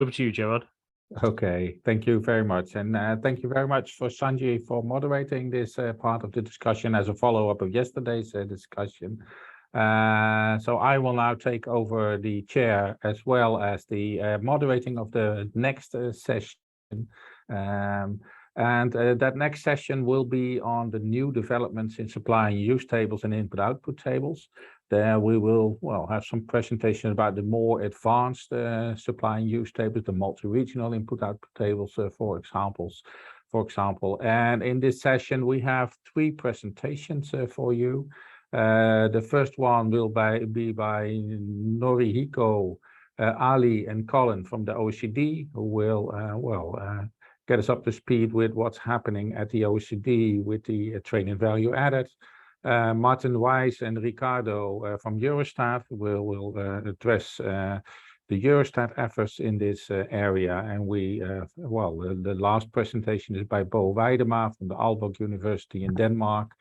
Over to you, Gerard. Okay, thank you very much. And thank you very much for Sanjay for moderating this part of the discussion as a follow-up of yesterday's discussion. So I will now take over the chair as well as the moderating of the next session. That next session will be on the new developments in supply and use tables and input-output tables. There we will, well, have some presentations about the more advanced supply and use tables, the multi-regional input-output tables, for example. And in this session, we have 3 presentations for you. The first one will be by Norihiko, Ali, and Colin from the OECD, who will, get us up to speed with what's happening at the OECD with the trade and value added. Martin Weiss and Ricardo from Eurostat will address the Eurostat efforts in this area. And the last presentation is by Bo Weidema from the Aalborg University in Denmark.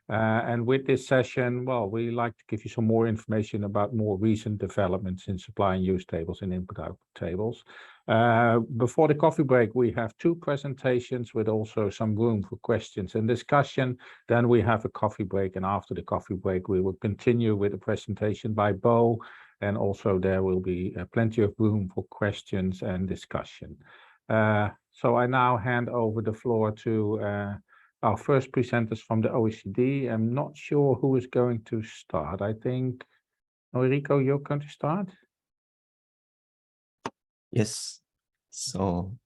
And with this session, well, we like to give you some more information about more recent developments in supply and use tables and input-output tables. Before the coffee break, we have 2 presentations with also some room for questions and discussion. Then we have a coffee break, and after the coffee break, we will continue with a presentation by Bo, and also there will be plenty of room for questions and discussion. So I now hand over the floor to our first presenters from the OECD. I'm not sure who is going to start. I think, Noriko, you're going to start? Yes. So,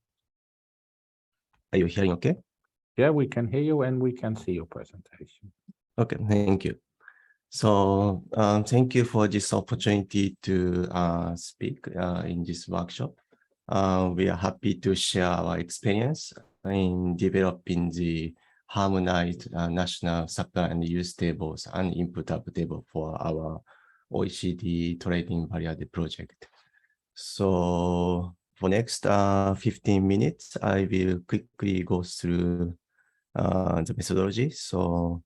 are you hearing okay? Yeah, we can hear you and we can see your presentation. Okay, thank you. So, thank you for this opportunity to speak in this workshop. We are happy to share our experience in developing the harmonized national supply and use tables and input-output table for our OECD trading value-added project. So for next 15 minutes, I will quickly go through the methodology. So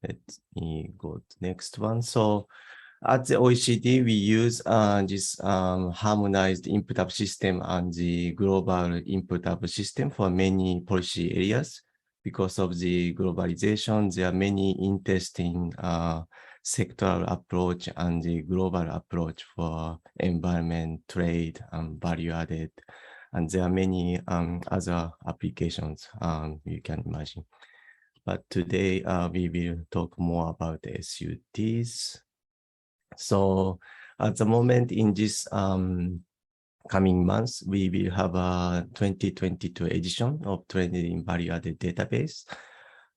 let me go to the next one. So at the OECD, we use this harmonized input-output system and the global input-output system for many policy areas. Because of the globalization, there are many interesting sectoral approach and the global approach for environment, trade, and value added. And there are many other applications you can imagine. But today we will talk more about the SUTs. So at the moment in this coming months, we will have a 2022 edition of Trading Value Added Database.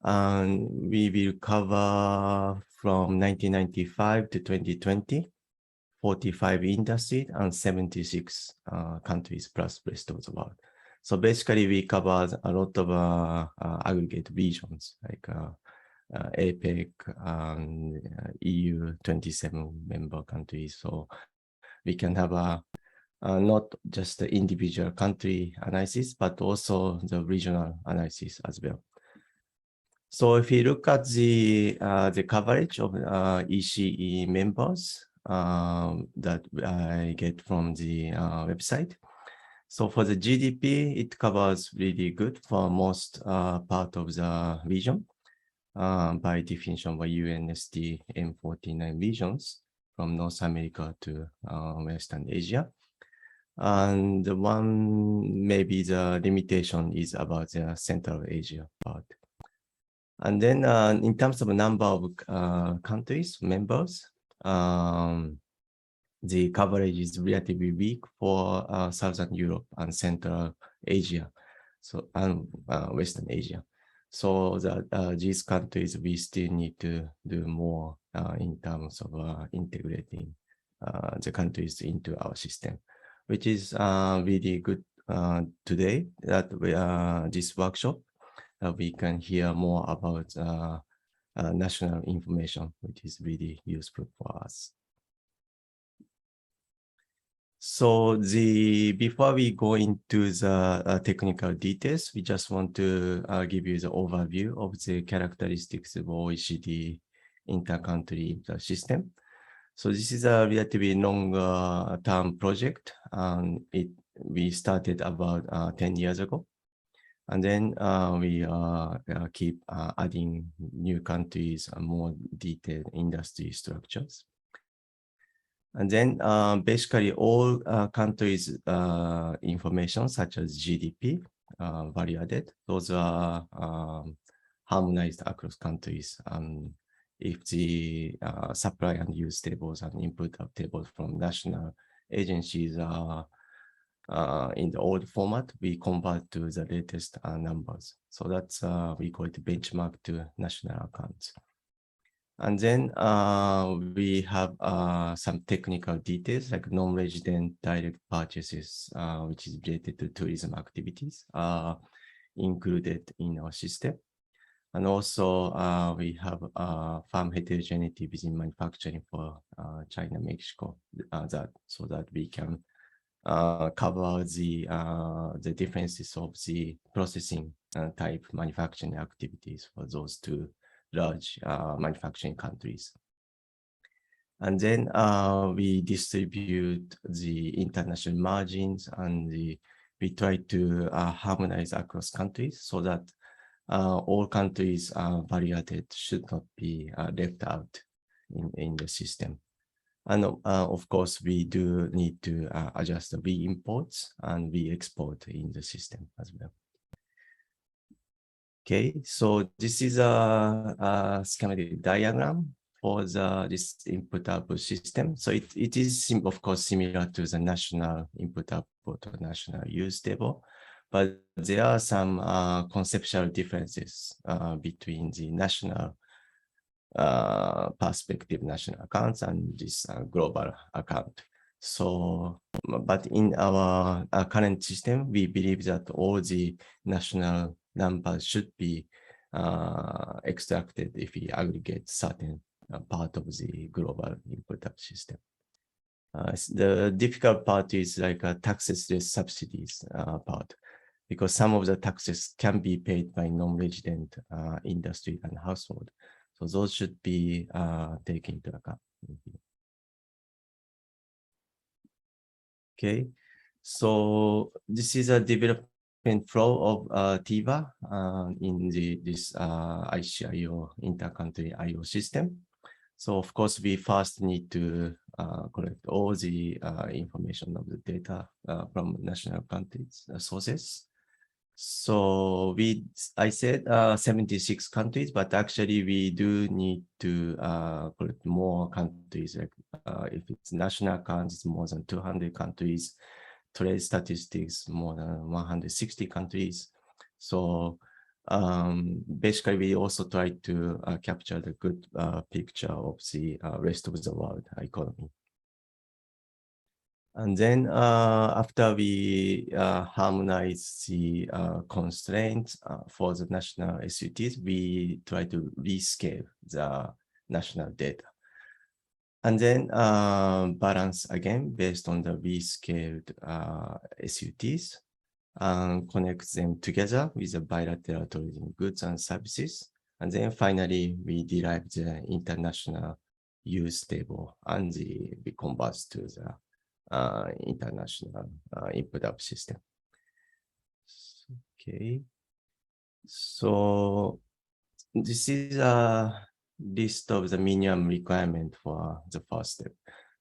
And we will cover from 1995 to 2020, 45 industries and 76 countries plus rest of the world. So basically we cover a lot of aggregate regions like APEC and EU 27 member countries. So we can have a not just the individual country analysis, but also the regional analysis as well. So if you look at the coverage of ECE members that I get from the website. So for the GDP, it covers really good for most part of the region. By definition by UNSD M49 regions from North America to Western Asia. And the one, maybe the limitation is about the Central Asia part. And then in terms of number of countries, members, the coverage is relatively weak for Southern Europe and Central Asia, so and Western Asia. So that these countries, we still need to do more in terms of integrating the countries into our system, which is really good today that we this workshop. We can hear more about national information, which is really useful for us. So before we go into the technical details, we just want to give you the overview of the characteristics of OECD inter-country system. So this is a relatively long term project, and it we started about 10 years ago. And then we keep adding new countries and more detailed industry structures. And then basically all countries' information such as GDP, value added, those are harmonized across countries. If the supply and use tables and input of tables from national agencies are in the old format, we convert to the latest numbers. So that's, we call it benchmark to national accounts. And then we have some technical details like non-resident direct purchases, which is related to tourism activities, included in our system. And also we have farm heterogeneity within manufacturing for China, Mexico, so that we can cover the differences of the processing type manufacturing activities for those two large manufacturing countries. And then we distribute the international margins, and we try to harmonize across countries so that all countries value added should not be left out in the system. And of course, we do need to adjust the imports and we export in the system as well. Okay, so this is a schematic diagram for this input-output system. So it is, of course, similar to the national input-output or national use table, but there are some conceptual differences between the national perspective national accounts and this global account. So, but in our current system, we believe that all the national numbers should be extracted if we aggregate certain part of the global input up system. The difficult part is like a taxes-less subsidies part, because some of the taxes can be paid by non-resident industry and household. So those should be taken into account. Okay, so this is a development flow of TIVA in this ICIO intercountry IO system. So of course, we first need to collect all the information of the data from national countries sources. So I said 76 countries, but actually we do need to collect more countries. Like if it's national accounts, it's more than 200 countries. Trade statistics, more than 160 countries. So basically, we also try to capture the good picture of the rest of the world economy. And then after we harmonize the constraints for the national SUTs, we try to rescale the national data. And then balance again based on the rescaled SUTs and connect them together with the bilateral tourism goods and services. And then finally, we derive the international use table and we convert to the international input-out system. Okay, so this is a list of the minimum requirement for the first step.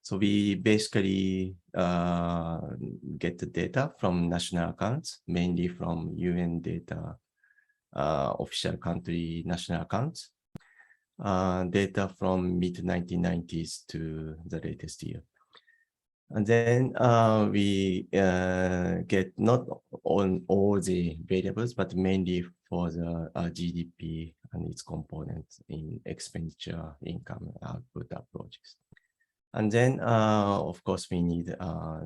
So we basically get the data from national accounts, mainly from UN data, official country national accounts, data from mid-1990s to the latest year. And then we get not on all the variables, but mainly for the GDP and its components in expenditure, income, output approaches. And then, of course, we need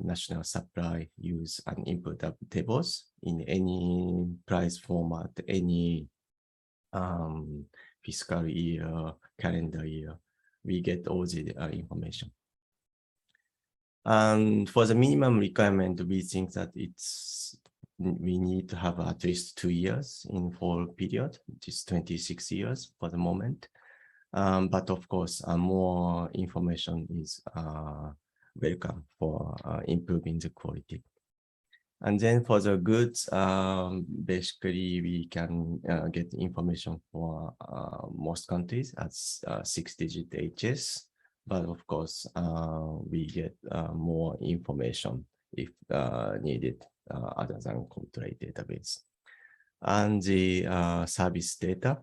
national supply, use, and input tables in any price format, any fiscal year, calendar year. We get all the information. And for the minimum requirement, we think that we need to have at least 2 years in full period, which is 26 years for the moment. But of course, more information is welcome for improving the quality. And then for the goods, basically we can get information for most countries as 6-digit HS, but of course we get more information if needed other than complete database. And the service data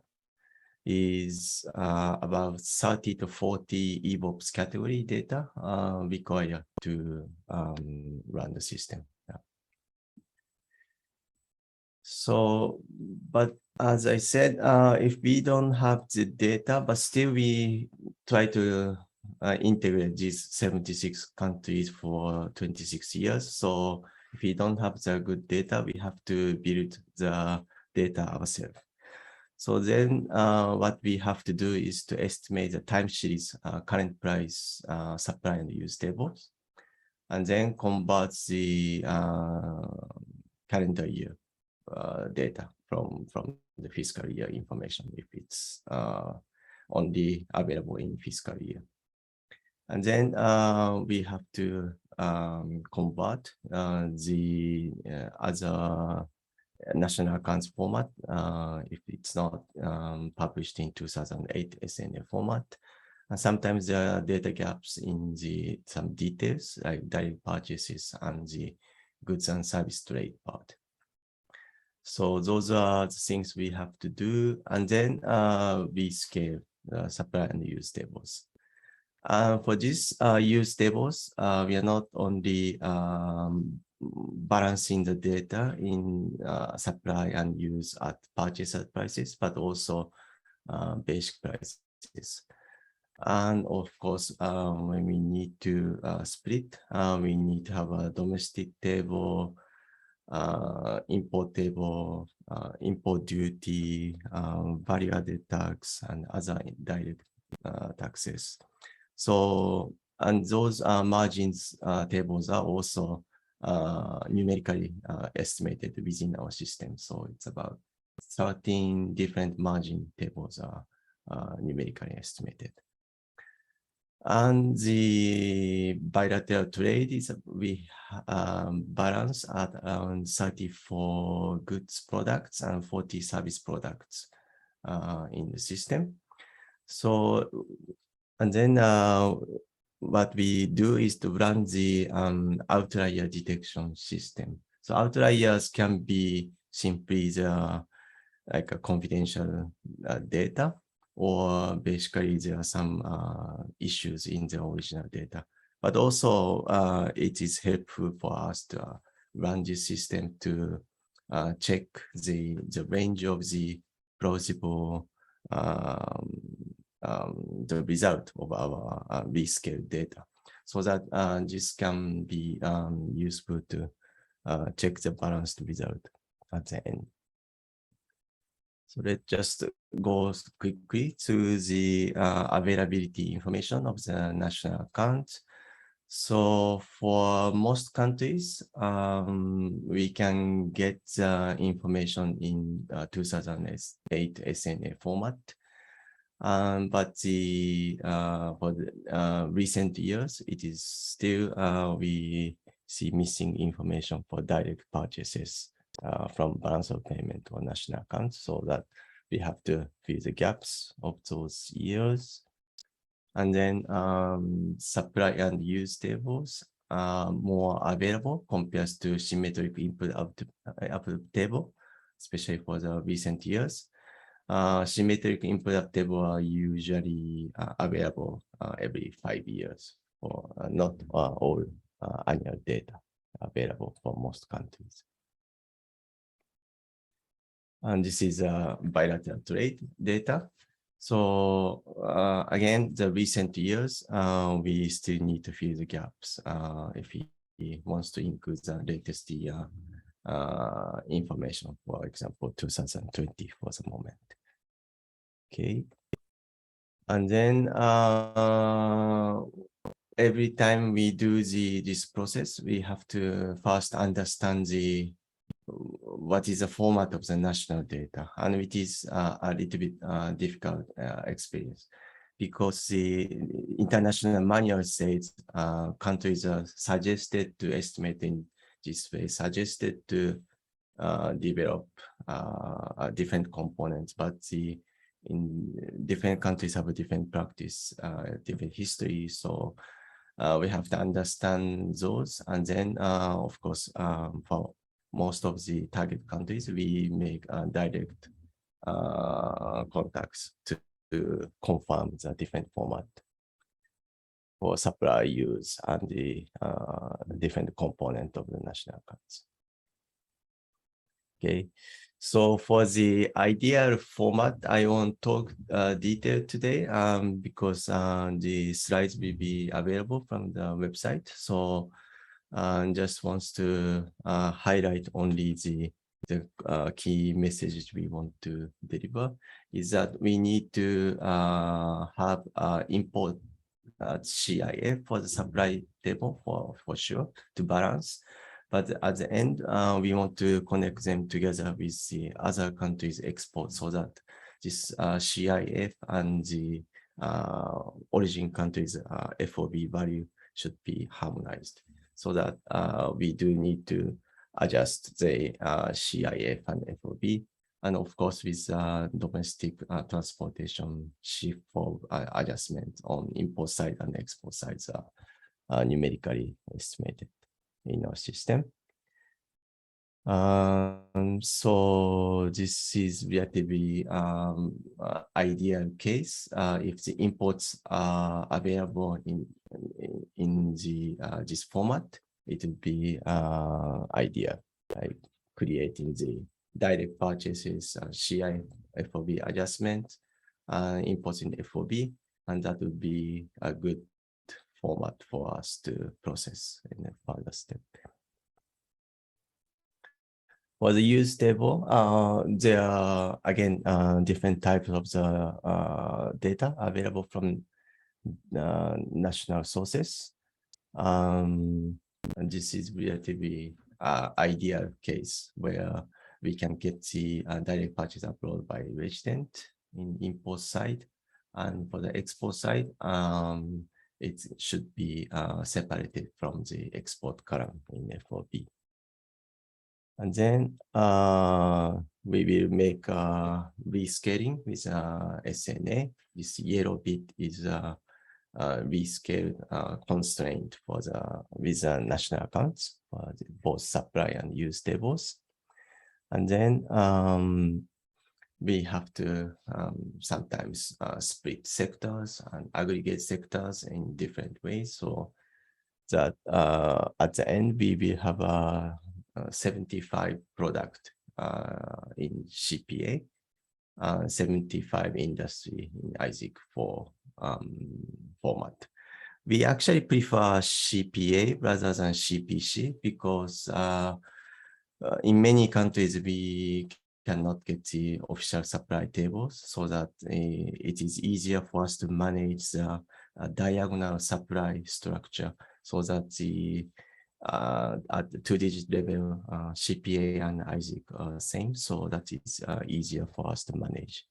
is about 30 to 40 EVOPS category data required to run the system. Yeah. So, but as I said, if we don't have the data, but still we try to integrate these 76 countries for 26 years. So if we don't have the good data, we have to build the data ourselves. So then what we have to do is to estimate the time series current price, supply and use tables, and then convert the calendar year data from the fiscal year information if it's only available in fiscal year. And then we have to convert the other national accounts format if it's not published in 2008 SNA format. And sometimes there are data gaps in some details like direct purchases and the goods and service trade part. So those are the things we have to do. And then we scale the supply and use tables. For these use tables, we are not only balancing the data in supply and use at purchase prices, but also basic prices. And of course, when we need to split, we need to have a domestic table, import table, import duty, value-added tax, and other direct taxes. So, and those margins tables are also numerically estimated within our system. So it's about 13 different margin tables are numerically estimated. And the bilateral trade is we balance at around 34 goods products and 40 service products in the system. So, and then what we do is to run the outlier detection system. So outliers can be simply the like a confidential data, or basically there are some issues in the original data. But also it is helpful for us to run this system to check the range of the plausible the result of our rescale data, so that this can be useful to check the balanced result at the end. So let's just go quickly to the availability information of the national account. So for most countries, we can get the information in 2008 SNA format. But for the recent years, it is still, we see missing information for direct purchases from balance of payment or national accounts, so that we have to fill the gaps of those years. And then supply and use tables are more available compared to symmetric input table, especially for the recent years. Symmetric input table are usually available every 5 years, or not all annual data available for most countries. And this is bilateral trade data. So again, the recent years, we still need to fill the gaps if he wants to include the latest year information, for example, 2020 for the moment. Okay. And then every time we do this process, we have to first understand what is the format of the national data, and it is a little bit difficult experience, because the international manual says countries are suggested to estimate in this way suggested to develop different components, but in different countries have a different practice, different history. So we have to understand those. And then, of course, for most of the target countries, we make direct contacts to confirm the different format for supply use and the different component of the national accounts. Okay, so for the ideal format, I won't talk detail today because the slides will be available from the website. So just wants to highlight only the key messages we want to deliver is that we need to have import CIF for the supply table for sure to balance. But at the end, we want to connect them together with the other countries' export so that this CIF and the origin countries' FOB value should be harmonized so that we do need to adjust the CIF and FOB. And of course, with domestic transportation shift for adjustment on import side and export sides are numerically estimated in our system. So this is relatively ideal case. If the imports are available in the this format, it would be ideal, like creating the direct purchases, CI FOB adjustment, imports in FOB, and that would be a good format for us to process in a further step. For the use table, there are again different types of the data available from national sources. And this is relatively ideal case where we can get the direct purchase upload by resident in import side, and for the export side, it should be separated from the export column in FOB. And then we will make rescaling with SNA. This yellow bit is rescale constraint for with national accounts for both supply and use tables. And then we have to sometimes split sectors and aggregate sectors in different ways, so that at the end we will have a 75 product in CPA, 75 industry in ISIC 4 format. We actually prefer CPA rather than CPC because in many countries we cannot get the official supply tables, so that it is easier for us to manage the diagonal supply structure, so that the at the 2-digit level, CPA and ISIC are same, so that is easier for us to manage.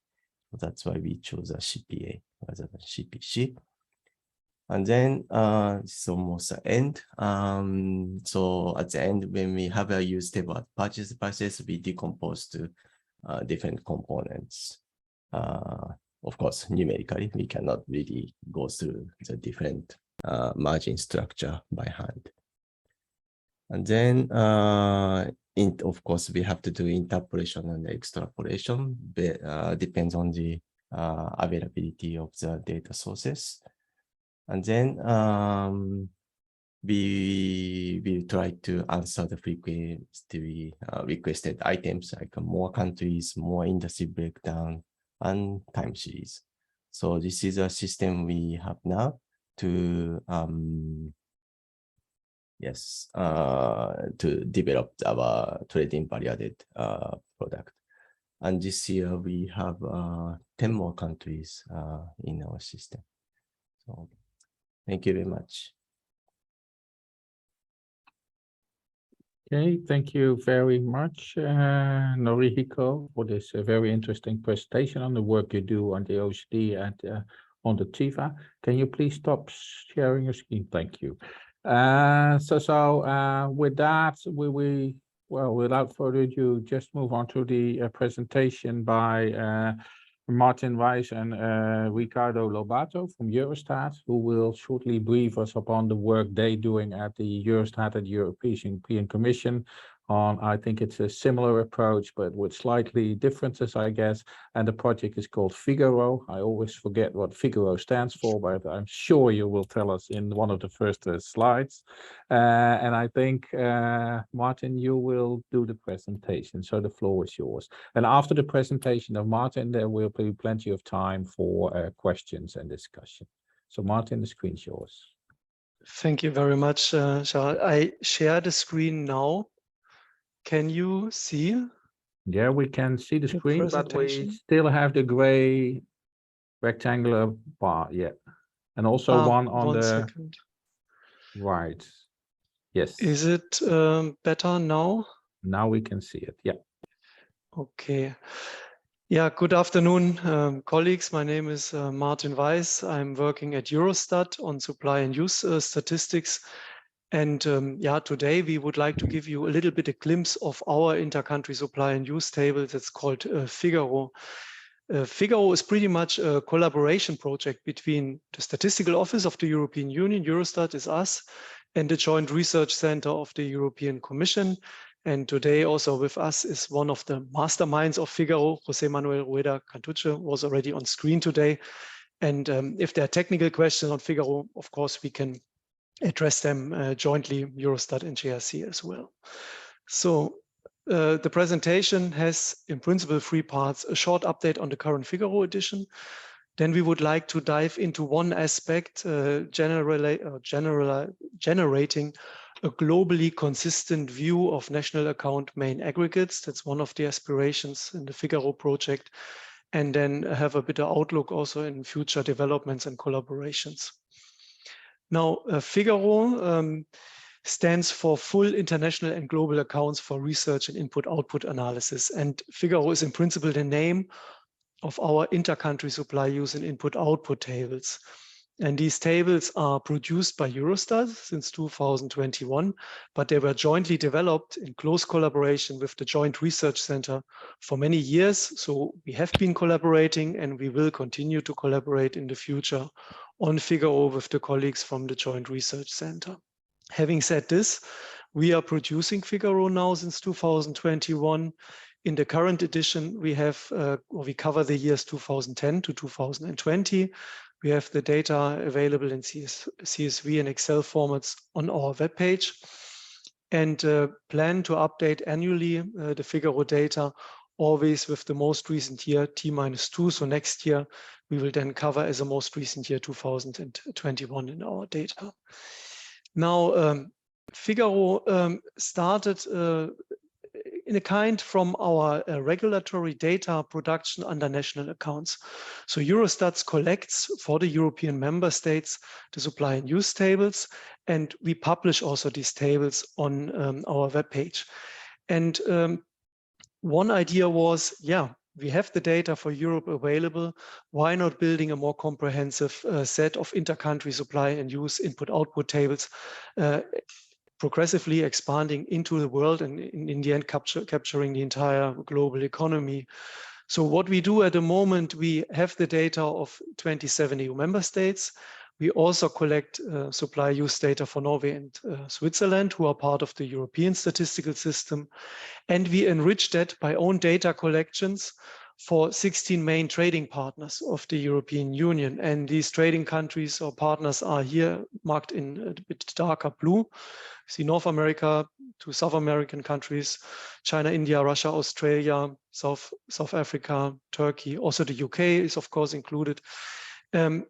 So that's why we chose a CPA rather than CPC. And then it's almost the end. So at the end, when we have a use table at purchase prices, we decompose to different components. Of course, numerically, we cannot really go through the different margin structure by hand. And then, of course, we have to do interpolation and extrapolation, depends on the availability of the data sources. And then we will try to answer the frequently requested items, like more countries, more industry breakdown, and time series. So this is a system we have now to to develop our trading value-added product. And this year we have 10 more countries in our system. So thank you very much. Okay, thank you very much, Norihiko, for this very interesting presentation on the work you do on the OECD and on the TIVA. Can you please stop sharing your screen? Thank you. With that, well, without further ado, just move on to the presentation by Martin Weiss and Ricardo Lobato from Eurostat, who will shortly brief us upon the work they're doing at the Eurostat and European Commission on, I think it's a similar approach, but with slightly differences, I guess. And the project is called Figaro. I always forget what Figaro stands for, but I'm sure you will tell us in one of the first slides. And I think, Martin, you will do the presentation. So the floor is yours. And after the presentation of Martin, there will be plenty of time for questions and discussion. So Martin, the screen's yours. Thank you very much, Charles. I share the screen now. Can you see? Yeah, we can see the screen, but we still have the gray rectangular bar. Yeah. And also one on the second. Right. Yes. Is it better now? Now we can see it. Yeah. Okay. Yeah, good afternoon, colleagues. My name is Martin Weiss. I'm working at Eurostat on supply and use statistics. And yeah, today we would like to give you a little bit a glimpse of our intercountry supply and use table that's called Figaro. Figaro is pretty much a collaboration project between the Statistical Office of the European Union, Eurostat is us, and the Joint Research Center of the European Commission. And today also with us is one of the masterminds of Figaro, José Manuel Rueda Cantuche, was already on screen today. And if there are technical questions on Figaro, of course, we can address them jointly, Eurostat and JRC as well. So the presentation has in principle 3 parts: a short update on the current Figaro edition. Then we would like to dive into one aspect, generating a globally consistent view of national account main aggregates. That's one of the aspirations in the Figaro project. And then have a bit of outlook also in future developments and collaborations. Now, Figaro stands for Full International and Global Accounts for Research and Input-Output Analysis. And Figaro is in principle the name of our intercountry supply use and input-output tables. And these tables are produced by Eurostat since 2021, but they were jointly developed in close collaboration with the Joint Research Center for many years. So we have been collaborating and we will continue to collaborate in the future on Figaro with the colleagues from the Joint Research Center. Having said this, we are producing Figaro now since 2021. In the current edition, we have, we cover the years 2010 to 2020. We have the data available in CSV and Excel formats on our webpage, and plan to update annually the Figaro data, always with the most recent year T-2. So next year, we will then cover as a most recent year 2021 in our data. Now, Figaro started in a kind from our regulatory data production under national accounts. So Eurostat collects for the European member states the supply and use tables, and we publish also these tables on our webpage. And one idea was, yeah, we have the data for Europe available. Why not building a more comprehensive set of intercountry supply and use input-output tables, progressively expanding into the world and in the end capturing the entire global economy. So what we do at the moment, we have the data of 27 EU member states. We also collect supply use data for Norway and Switzerland, who are part of the European statistical system. And we enrich that by own data collections for 16 main trading partners of the European Union. And these trading countries or partners are here marked in a bit darker blue. See North America, 2 South American countries, China, India, Russia, Australia, South Africa, Turkey. Also the UK is of course included. And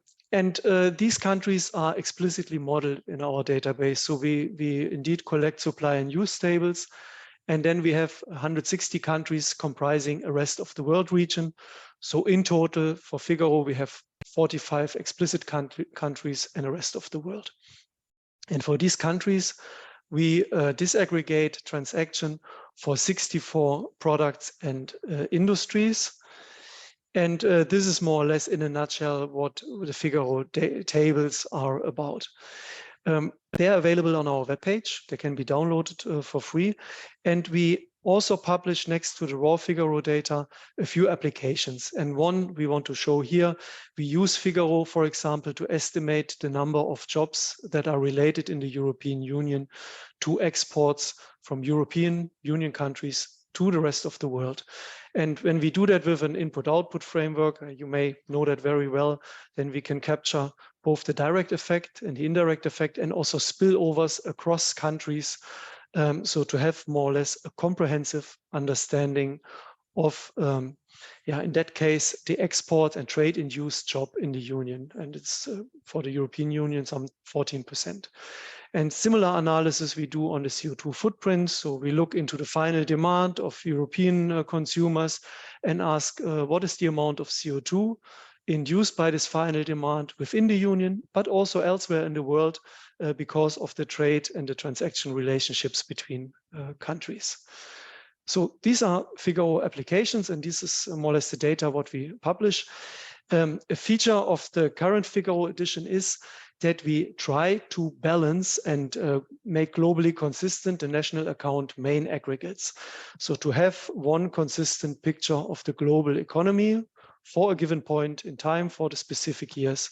these countries are explicitly modeled in our database. So we indeed collect supply and use tables. And then we have 160 countries comprising a rest of the world region. So in total for Figaro, we have 45 explicit countries and the rest of the world. And for these countries, we disaggregate transaction for 64 products and industries. And this is more or less in a nutshell what the Figaro tables are about. They are available on our webpage. They can be downloaded for free. And we also publish, next to the raw Figaro data, a few applications. And one we want to show here, we use Figaro, for example, to estimate the number of jobs that are related in the European Union to exports from European Union countries to the rest of the world. And when we do that with an input-output framework, you may know that very well, then we can capture both the direct effect and the indirect effect, and also spillovers across countries. So to have more or less a comprehensive understanding of, in that case, the export and trade-induced job in the Union. And it's for the European Union, some 14%. And similar analysis we do on the CO2 footprint. So we look into the final demand of European consumers and ask what is the amount of CO2 induced by this final demand within the Union, but also elsewhere in the world because of the trade and the transaction relationships between countries. So these are Figaro applications, and this is more or less the data what we publish. A feature of the current Figaro edition is that we try to balance and make globally consistent the national account main aggregates. So to have one consistent picture of the global economy for a given point in time for the specific years.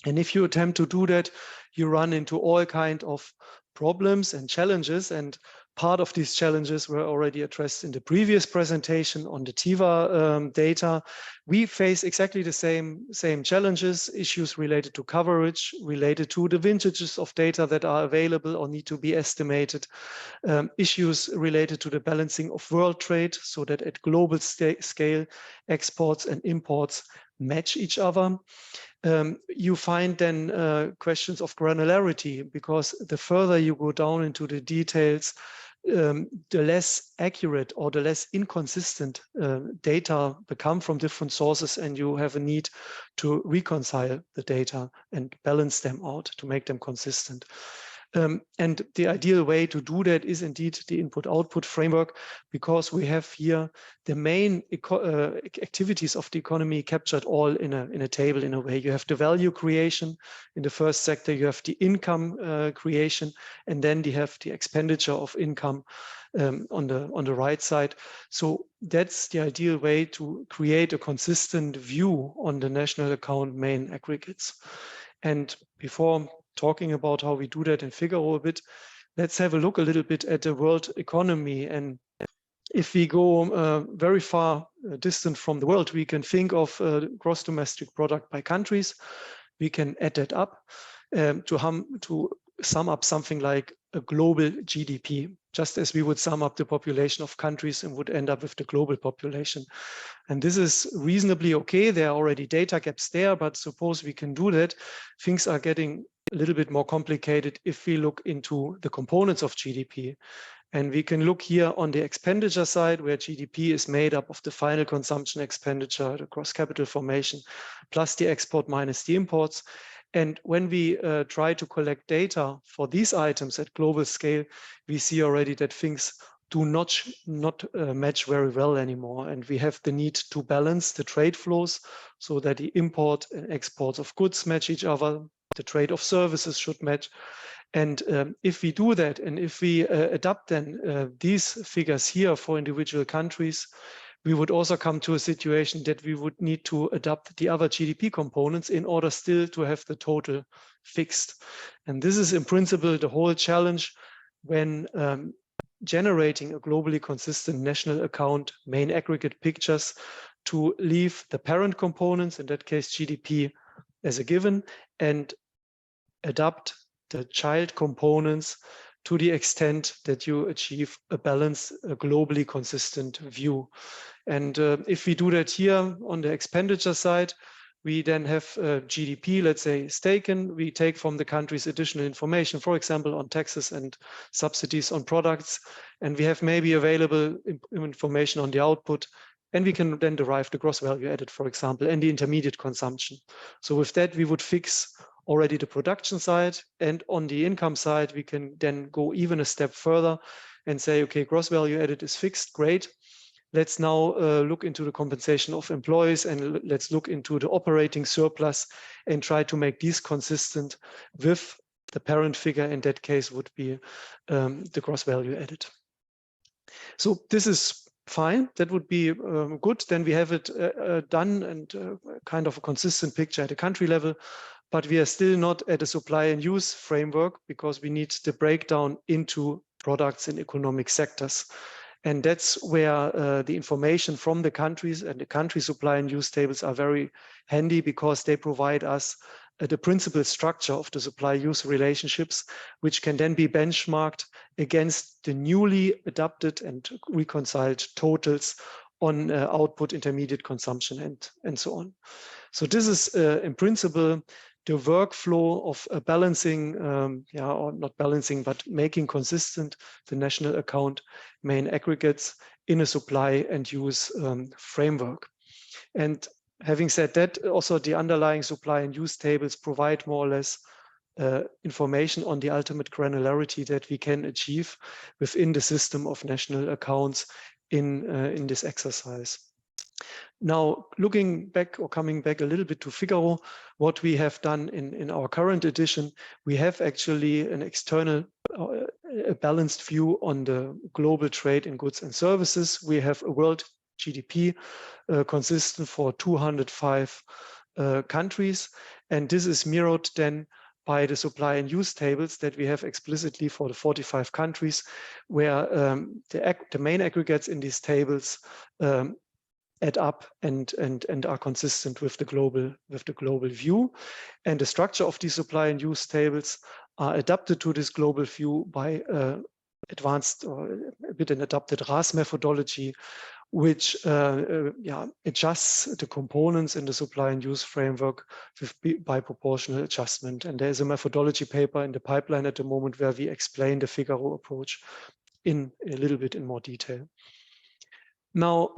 And if you attempt to do that, you run into all kinds of problems and challenges. And part of these challenges were already addressed in the previous presentation on the TIVA data. We face exactly the same challenges, issues related to coverage, related to the vintages of data that are available or need to be estimated, issues related to the balancing of world trade so that at global scale, exports and imports match each other. You find then questions of granularity, because the further you go down into the details, the less accurate or the less inconsistent data become from different sources, and you have a need to reconcile the data and balance them out to make them consistent. And the ideal way to do that is indeed the input-output framework, because we have here the main activities of the economy captured all in a table in a way. You have the value creation in the first sector, you have the income creation, and then you have the expenditure of income on the right side. So that's the ideal way to create a consistent view on the national account main aggregates. And before talking about how we do that in Figaro a bit, let's have a look a little bit at the world economy. And if we go very far distant from the world, we can think of gross domestic product by countries. We can add that up to sum up something like a global GDP, just as we would sum up the population of countries and would end up with the global population. And this is reasonably okay. There are already data gaps there, but suppose we can do that, things are getting a little bit more complicated if we look into the components of GDP. And we can look here on the expenditure side, where GDP is made up of the final consumption expenditure, the gross capital formation, plus the export minus the imports. And when we try to collect data for these items at global scale, we see already that things do not match very well anymore. And we have the need to balance the trade flows so that the import and exports of goods match each other. The trade of services should match. And if we do that, and if we adapt then these figures here for individual countries, we would also come to a situation that we would need to adapt the other GDP components in order still to have the total fixed. And this is in principle the whole challenge when generating a globally consistent national account main aggregate pictures, to leave the parent components, in that case GDP, as a given, and adapt the child components to the extent that you achieve a balanced, globally consistent view. And if we do that here on the expenditure side, we then have GDP, let's say, is taken. We take from the countries additional information, for example, on taxes and subsidies on products, and we have maybe available information on the output, and we can then derive the gross value added, for example, and the intermediate consumption. So with that, we would fix already the production side, and on the income side, we can then go even a step further and say, okay, gross value added is fixed, great. Let's now look into the compensation of employees, and let's look into the operating surplus and try to make these consistent with The parent figure in that case would be the gross value added. So this is fine. That would be good. Then we have it done and kind of a consistent picture at a country level. But we are still not at a supply and use framework because we need the breakdown into products in economic sectors. And that's where the information from the countries and the country supply and use tables are very handy because they provide us the principal structure of the supply-use relationships, which can then be benchmarked against the newly adapted and reconciled totals on output, intermediate consumption, and so on. So this is in principle the workflow of balancing, or not balancing, but making consistent the national account main aggregates in a supply and use framework. And having said that, also the underlying supply and use tables provide more or less information on the ultimate granularity that we can achieve within the system of national accounts in this exercise. Now, looking back or coming back a little bit to Figaro, what we have done in our current edition, we have actually an external, a balanced view on the global trade in goods and services. We have a world GDP consistent for 205 countries, and this is mirrored then by the supply and use tables that we have explicitly for the 45 countries, where the main aggregates in these tables add up and are consistent with the global view. And the structure of these supply and use tables are adapted to this global view by advanced or a bit an adapted RAS methodology, which adjusts the components in the supply and use framework by proportional adjustment. And there's a methodology paper in the pipeline at the moment where we explain the Figaro approach in a little bit in more detail. Now,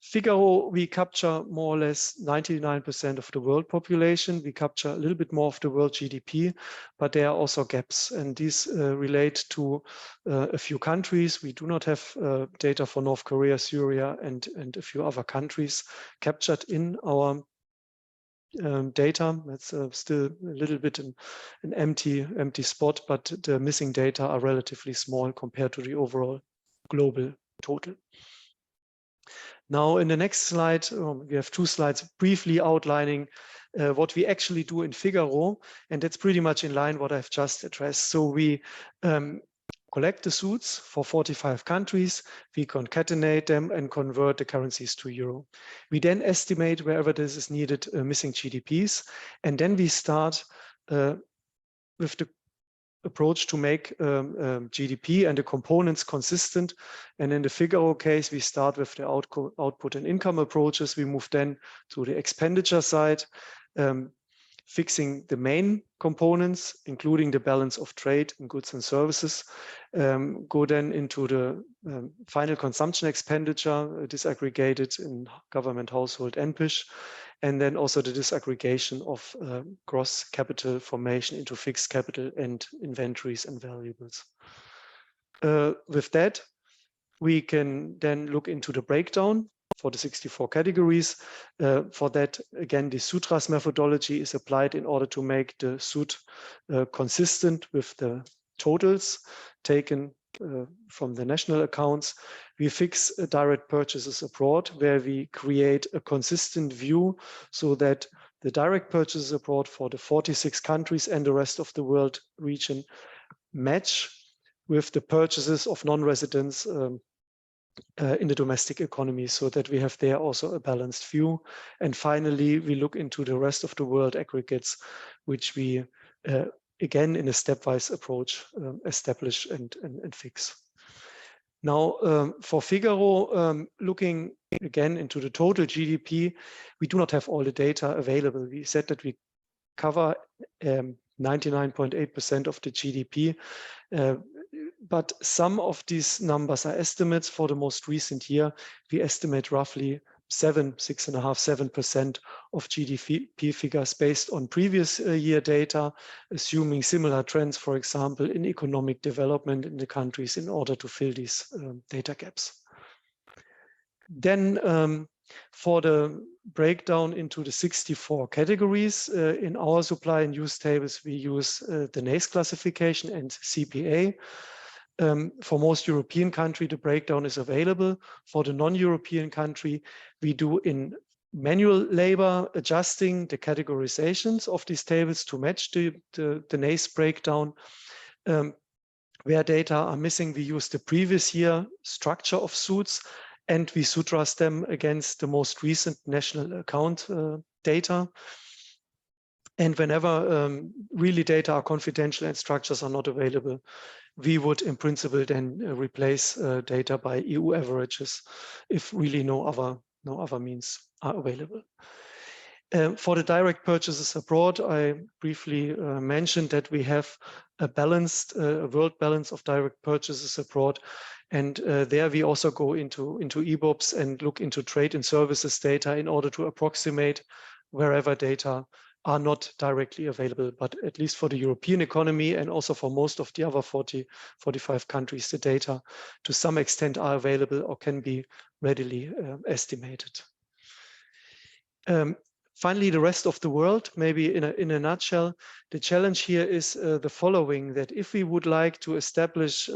Figaro, we capture more or less 99% of the world population. We capture a little bit more of the world GDP, but there are also gaps, and these relate to a few countries. We do not have data for North Korea, Syria, and a few other countries captured in our data. That's still a little bit an empty spot, but the missing data are relatively small compared to the overall global total. Now, in the next slide, we have two slides briefly outlining what we actually do in Figaro, and that's pretty much in line what I've just addressed. So we collect the SUTs for 45 countries, we concatenate them and convert the currencies to euro. We then estimate wherever this is needed missing GDPs, and then we start with the approach to make GDP and the components consistent. And in the Figaro case, we start with the output and income approaches. We move then to the expenditure side, fixing the main components, including the balance of trade in goods and services, go then into the final consumption expenditure, disaggregated in government, household, and PISH, and then also the disaggregation of gross capital formation into fixed capital and inventories and valuables. With that, we can then look into the breakdown for the 64 categories. For that, again, the SUTRAS methodology is applied in order to make the SUT consistent with the totals taken from the national accounts. We fix direct purchases abroad, where we create a consistent view so that the direct purchases abroad for the 46 countries and the rest of the world region match with the purchases of non-residents in the domestic economy, so that we have there also a balanced view. And finally, we look into the rest of the world aggregates, which we again in a stepwise approach establish and fix. Now, for Figaro, looking again into the total GDP, we do not have all the data available. We said that we cover 99.8% of the GDP. But some of these numbers are estimates for the most recent year. We estimate roughly 6.5–7% of GDP figures based on previous year data, assuming similar trends, for example, in economic development in the countries in order to fill these data gaps. Then For the breakdown into the 64 categories, in our supply and use tables, we use the NACE classification and CPA. For most European country, the breakdown is available. For the non-European country, we do in manual labor, adjusting the categorizations of these tables to match the NACE breakdown. Where data are missing, we use the previous year structure of SUTs, and we sutras them against the most recent national account data. And whenever really data are confidential and structures are not available, we would in principle then replace data by EU averages if really no other means are available. For the direct purchases abroad, I briefly mentioned that we have a balanced world balance of direct purchases abroad. And there we also go into EBOPs and look into trade and services data in order to approximate wherever data are not directly available, but at least for the European economy and also for most of the other 45 countries, the data to some extent are available or can be readily estimated. Finally, the rest of the world, maybe in a nutshell, the challenge here is the following, that if we would like to establish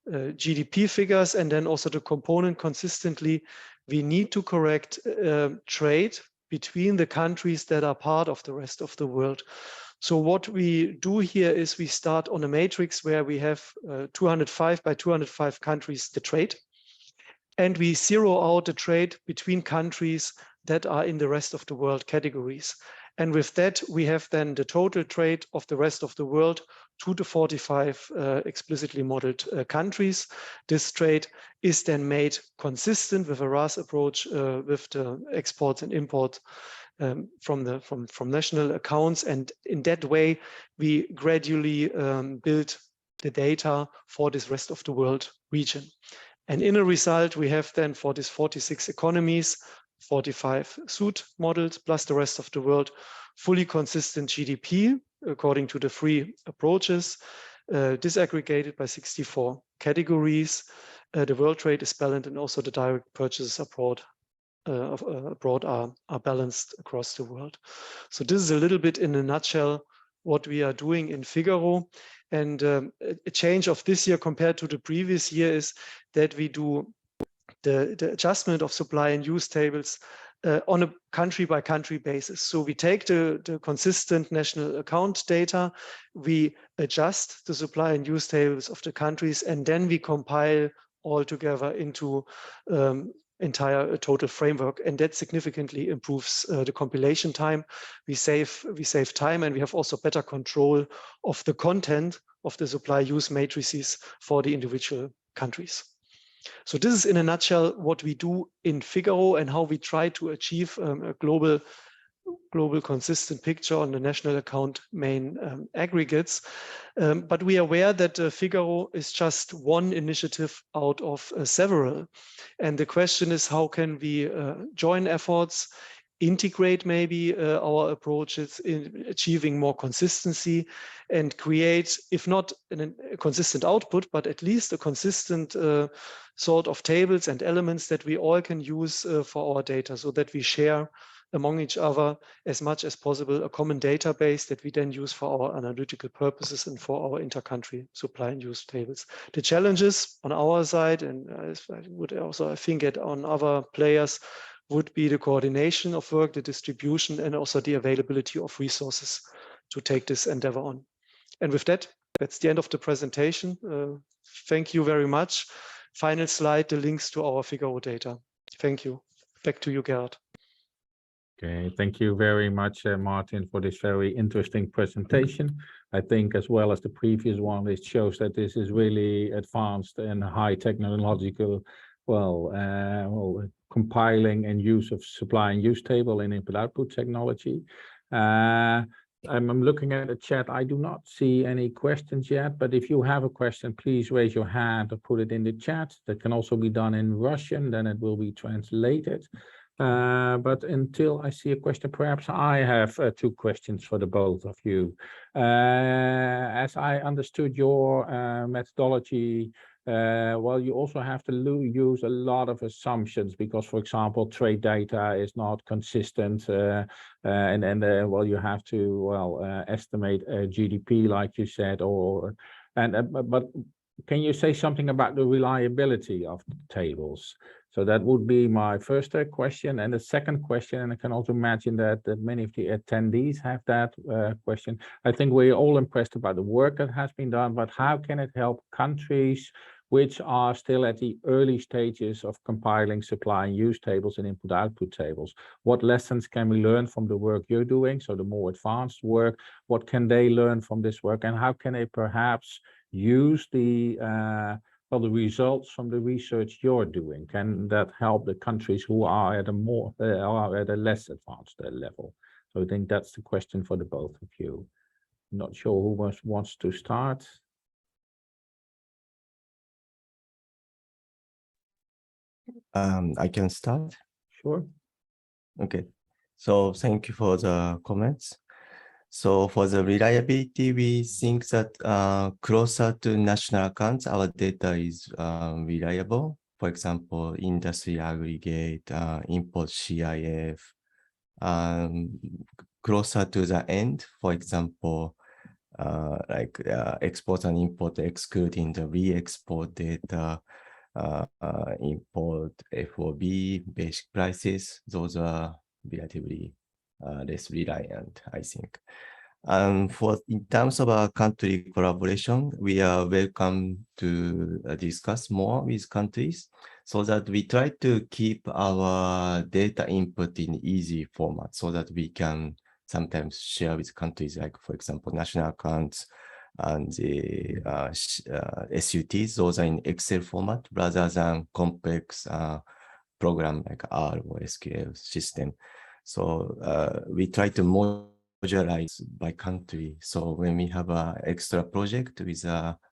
GDP figures and then also the component consistently, we need to correct trade between the countries that are part of the rest of the world. So what we do here is we start on a matrix where we have 205 by 205 countries, the trade, and we zero out the trade between countries that are in the rest of the world categories. And with that, we have then the total trade of the rest of the world to the 45 explicitly modeled countries. This trade is then made consistent with a RAS approach with the exports and imports from national accounts. And in that way, we gradually build the data for this rest of the world region. And in a result, we have then for these 46 economies, 45 SUT models plus the rest of the world, fully consistent GDP according to the three approaches, disaggregated by 64 categories. The world trade is balanced, and also the direct purchases abroad are balanced across the world. So this is a little bit in a nutshell what we are doing in Figaro. And a change of this year compared to the previous year is that we do the adjustment of supply and use tables on a country by country basis. So we take the consistent national account data, we adjust the supply and use tables of the countries, and then we compile all together into entire total framework, and that significantly improves the compilation time. We save time, and we have also better control of the content of the supply use matrices for the individual countries. So this is in a nutshell what we do in Figaro and how we try to achieve a global consistent picture on the national account main aggregates. But we are aware that Figaro is just one initiative out of several. And the question is, how can we join efforts, integrate maybe our approaches in achieving more consistency, and create, if not a consistent output, but at least a consistent sort of tables and elements that we all can use for our data, so that we share among each other as much as possible a common database that we then use for our analytical purposes and for our intercountry supply and use tables. The challenges on our side, and I would also, I think, on other players, would be the coordination of work, the distribution, and also the availability of resources to take this endeavor on. And with that, that's the end of the presentation. Thank you very much. Final slide, the links to our Figaro data. Thank you. Back to you, Gerhard. Okay, thank you very much, Martin, for this very interesting presentation. I think, as well as the previous one, it shows that this is really advanced and high technological, compiling and use of supply and use table and input-output technology. I'm looking at the chat. I do not see any questions yet, but if you have a question, please raise your hand or put it in the chat. That can also be done in Russian, then it will be translated. But until I see a question, perhaps I have two questions for the both of you. As I understood your methodology well, you also have to use a lot of assumptions because, for example, trade data is not consistent, well, you have to estimate GDP, like you said, but can you say something about the reliability of the tables? So that would be my first question. And the second question, and I can also imagine that many of the attendees have that question. I think we're all impressed about the work that has been done, but how can it help countries which are still at the early stages of compiling supply and use tables and input-output tables? What lessons can we learn from the work you're doing? So the more advanced work, what can they learn from this work? And how can they perhaps use the results from the research you're doing? Can that help the countries who are at a less advanced level? So I think that's the question for the both of you. Not sure who wants to start. I can start. Sure. Okay. So thank you for the comments. So for the reliability, we think that closer to national accounts, our data is reliable. For example, industry aggregate, import CIF, closer to the end, for example, export and import excluding the re-export data, import FOB, basic prices, those are relatively less reliant, I think. In terms of our country collaboration, we are welcome to discuss more with countries so that we try to keep our data input in easy format so that we can sometimes share with countries like, for example, national accounts and the SUTs, those are in Excel format rather than complex program like R or SQL system. So we try to modularize by country. So when we have an extra project with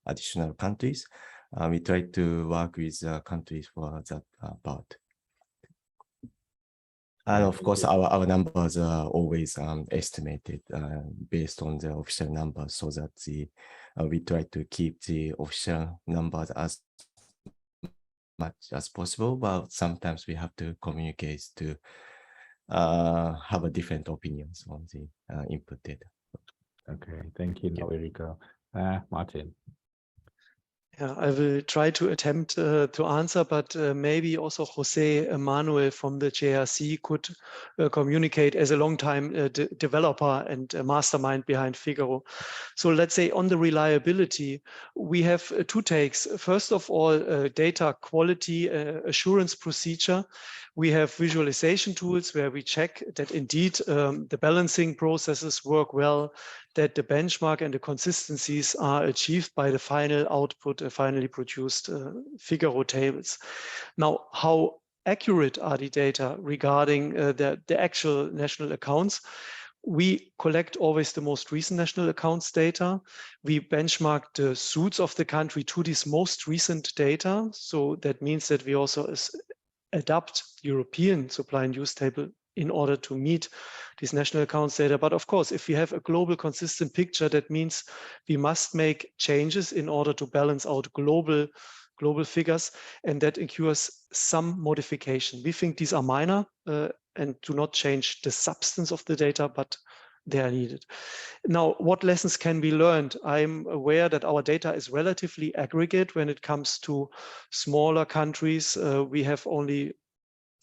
additional countries, we try to work with countries for that part. And of course, our numbers are always estimated based on the official numbers, so that we try to keep the official numbers as much as possible, but sometimes we have to communicate to have a different opinions on the input data. Okay, thank you, Enrico. Martin. Yeah, I will try to attempt to answer, but maybe also Jose Manuel from the JRC could communicate as a long-time developer and mastermind behind Figaro. So let's say on the reliability, we have two takes. First of all, data quality assurance procedure. We have visualization tools where we check that indeed the balancing processes work well, that the benchmark and the consistencies are achieved by the final output, finally produced Figaro tables. Now, how accurate are the data regarding the actual national accounts? We collect always the most recent national accounts data. We benchmark the SUTs of the country to this most recent data. So that means that we also adapt European supply and use table in order to meet these national accounts data. But of course, if we have a global consistent picture, that means we must make changes in order to balance out global figures, and that incurs some modification. We think these are minor and do not change the substance of the data, but they are needed. Now, what lessons can be learned? I'm aware that our data is relatively aggregate when it comes to smaller countries. We have only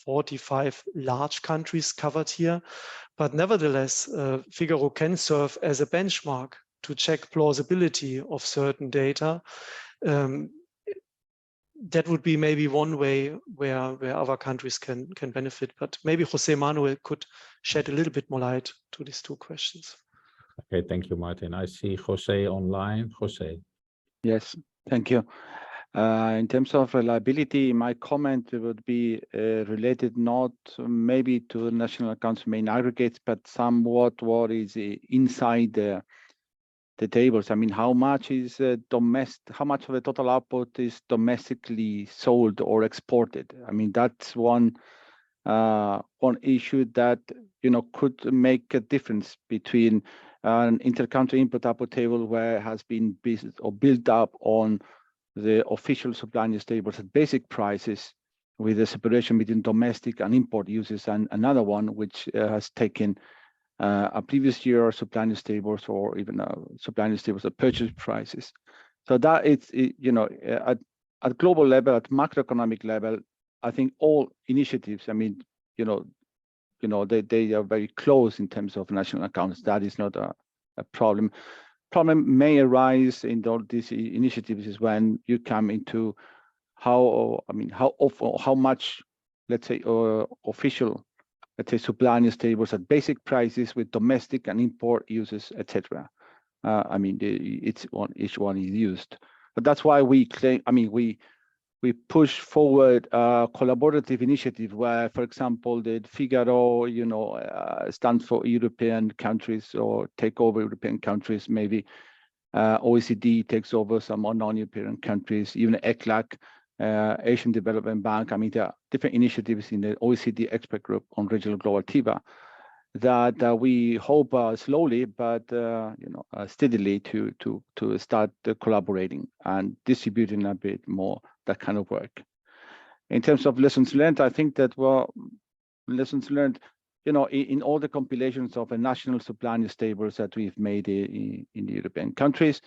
45 large countries covered here, but nevertheless, Figaro can serve as a benchmark to check plausibility of certain data. That would be maybe one way where other countries can benefit, but maybe Jose Manuel could shed a little bit more light to these two questions. Okay, thank you, Martin. I see Jose online. Jose. Yes, thank you. In terms of reliability, my comment would be related not maybe to national accounts main aggregates, but somewhat what is inside the tables. I mean, how much is how much of the total output is domestically sold or exported? I mean, that's one issue that could make a difference between an inter-country input-output table where it has been built up on the official supply news tables at basic prices with the separation between domestic and import uses, and another one which has taken a previous year supply news tables or even supply news tables at purchase prices. So that it's, you know, at global level, at macroeconomic level, I think all initiatives, I mean, you know, they are very close in terms of national accounts. That is not a problem. Problem may arise in all these initiatives is when you come into how often, how much, let's say, official, let's say, supply news tables at basic prices with domestic and import uses, etc. I mean, each one is used, but that's why we claim. I mean, we push forward a collaborative initiative where, for example, the Figaro, you know, stands for European countries or take over European countries. Maybe OECD takes over some non-European countries, even ECLAC, Asian Development Bank. I mean, there are different initiatives in the OECD expert group on regional global TIVA that we hope slowly, but you know, steadily to start collaborating and distributing a bit more that kind of work. In terms of lessons learned, I think that, well, lessons learned, you know, in all the compilations of a national supply news tables that we've made in the European countries,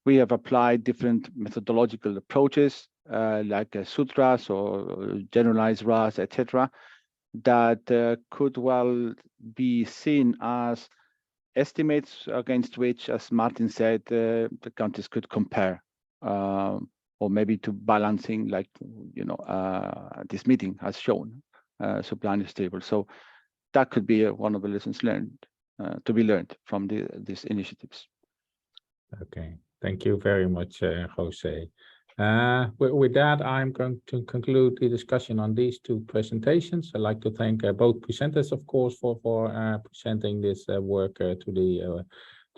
we have applied different methodological approaches like sutras or generalized RAS, etc., that could well be seen as estimates against which, as Martin said, the countries could compare, or maybe to balancing, like, you know, this meeting has shown, supply news table. So that could be one of the lessons learned to be learned from these initiatives. Okay, thank you very much, Jose. With that, I'm going to conclude the discussion on these two presentations. I'd like to thank both presenters, of course, for presenting this work to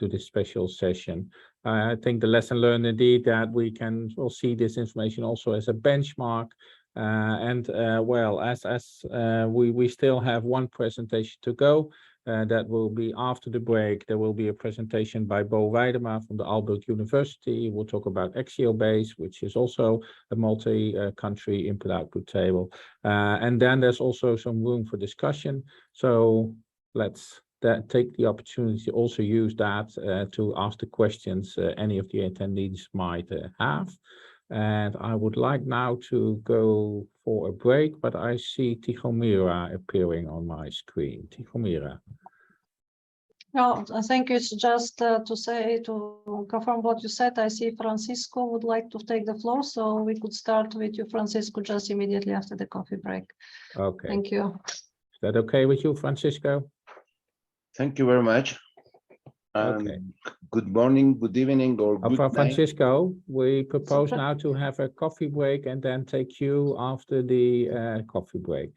the special session. I think the lesson learned indeed that we can see this information also as a benchmark. Well, as we still have one presentation to go. That will be after the break. There will be a presentation by Bo Weidema from the Aalborg University. We'll talk about Axiobase, which is also a multi-country input-output table. And then there's also some room for discussion. So let's take the opportunity to also use that to ask the questions any of the attendees might have. And I would like now to go for a break, but I see Tihomira appearing on my screen. Tihomira. No, thank you. It's just to confirm what you said. I see Francisco would like to take the floor, so we could start with you, Francisco, just immediately after the coffee break. Okay. Thank you. Is that okay with you, Francisco? Thank you very much. Okay. Good morning, good evening, or good night. Francisco, we propose now to have a coffee break and then take you after the coffee break.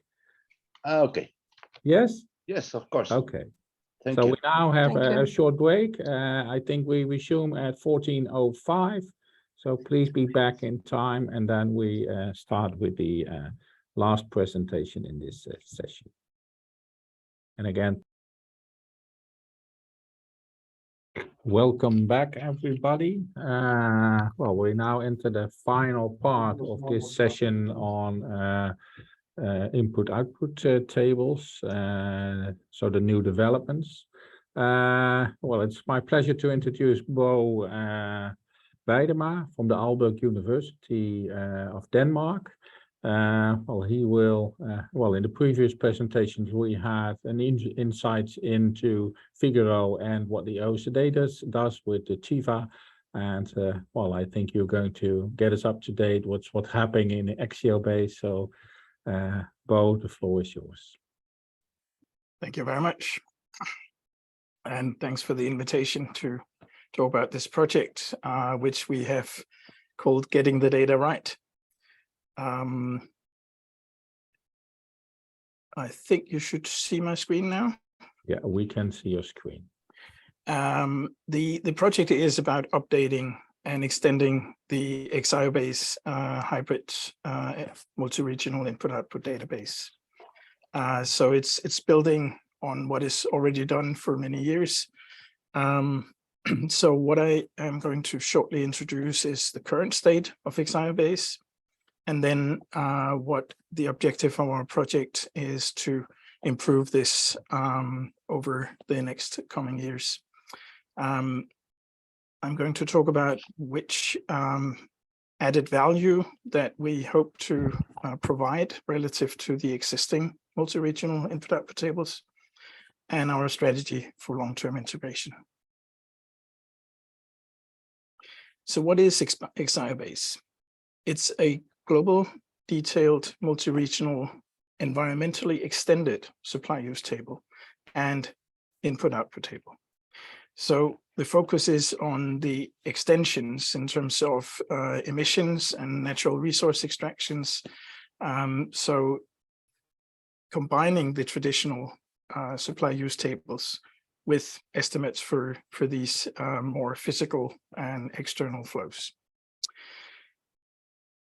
Okay. Yes? Yes, of course. Okay. Thank So you. we now have Thank a you. short break. I think we resume at 14:05. So please be back in time, and then we start with the last presentation in this session. And again, welcome back, everybody. Well, we now enter the final part of this session on input-output tables, so the new developments. Well, it's my pleasure to introduce Bo Weidema from the Aalborg University of Denmark. Well, he will, well, in the previous presentations, we had an insights into Figaro and what the OECD does with the TIVA. And, well, I think you're going to get us up to date what's happening in the Axiobase. So, Bo, the floor is yours. Thank you very much. And thanks for the invitation to talk about this project, which we have called Getting the Data Right. I think you should see my screen now. Yeah, we can see your screen. The project is about updating and extending the Axiobase hybrid multi-regional input-output database. So it's building on what is already done for many years. So what I am going to shortly introduce is the current state of XIOBase, and then what the objective of our project is to improve this over the next coming years. I'm going to talk about which added value that we hope to provide relative to the existing multi-regional input-output tables, and our strategy for long-term integration. So what is XIOBase? It's a global, detailed, multi-regional, environmentally extended supply use table and input-output table. So the focus is on the extensions in terms of emissions and natural resource extractions. So combining the traditional supply use tables with estimates for these more physical and external flows.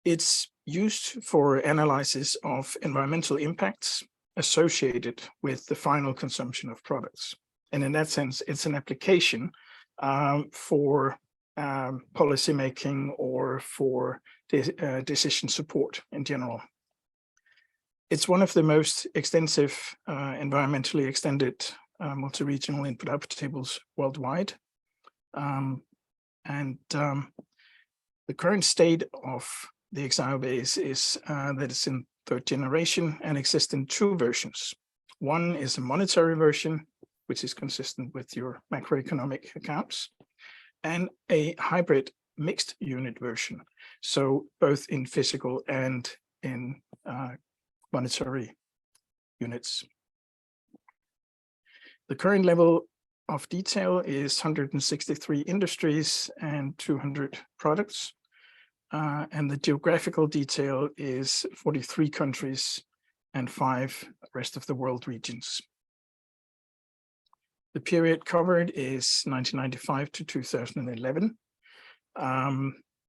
It's used for analysis of environmental impacts associated with the final consumption of products. And in that sense, it's an application for policymaking or for decision support in general. It's one of the most extensive environmentally extended multi-regional input-output tables worldwide. The current state of the XIOBase is that it's in third generation and exists in two versions. One is a monetary version, which is consistent with your macroeconomic accounts, and a hybrid mixed unit version, so both in physical and in monetary units. The current level of detail is 163 industries and 200 products. And the geographical detail is 43 countries and 5 rest of the world regions. The period covered is 1995 to 2011.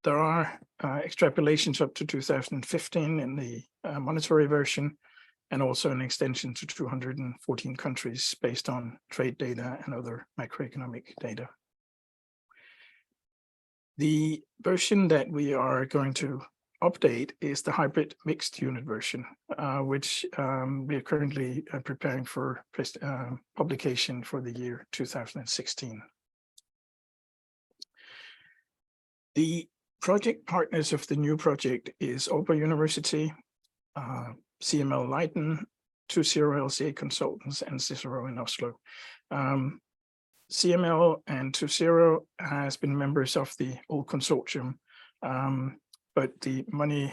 There are extrapolations up to 2015 in the monetary version, and also an extension to 214 countries based on trade data and other macroeconomic data. The version that we are going to update is the hybrid mixed unit version, which we are currently preparing for publication for the year 2016. The project partners of the new project is Aalborg University, CML Leiden, 20 LCA Consultants, and Cicero in Oslo. CML and 20 has been members of the old consortium, but the money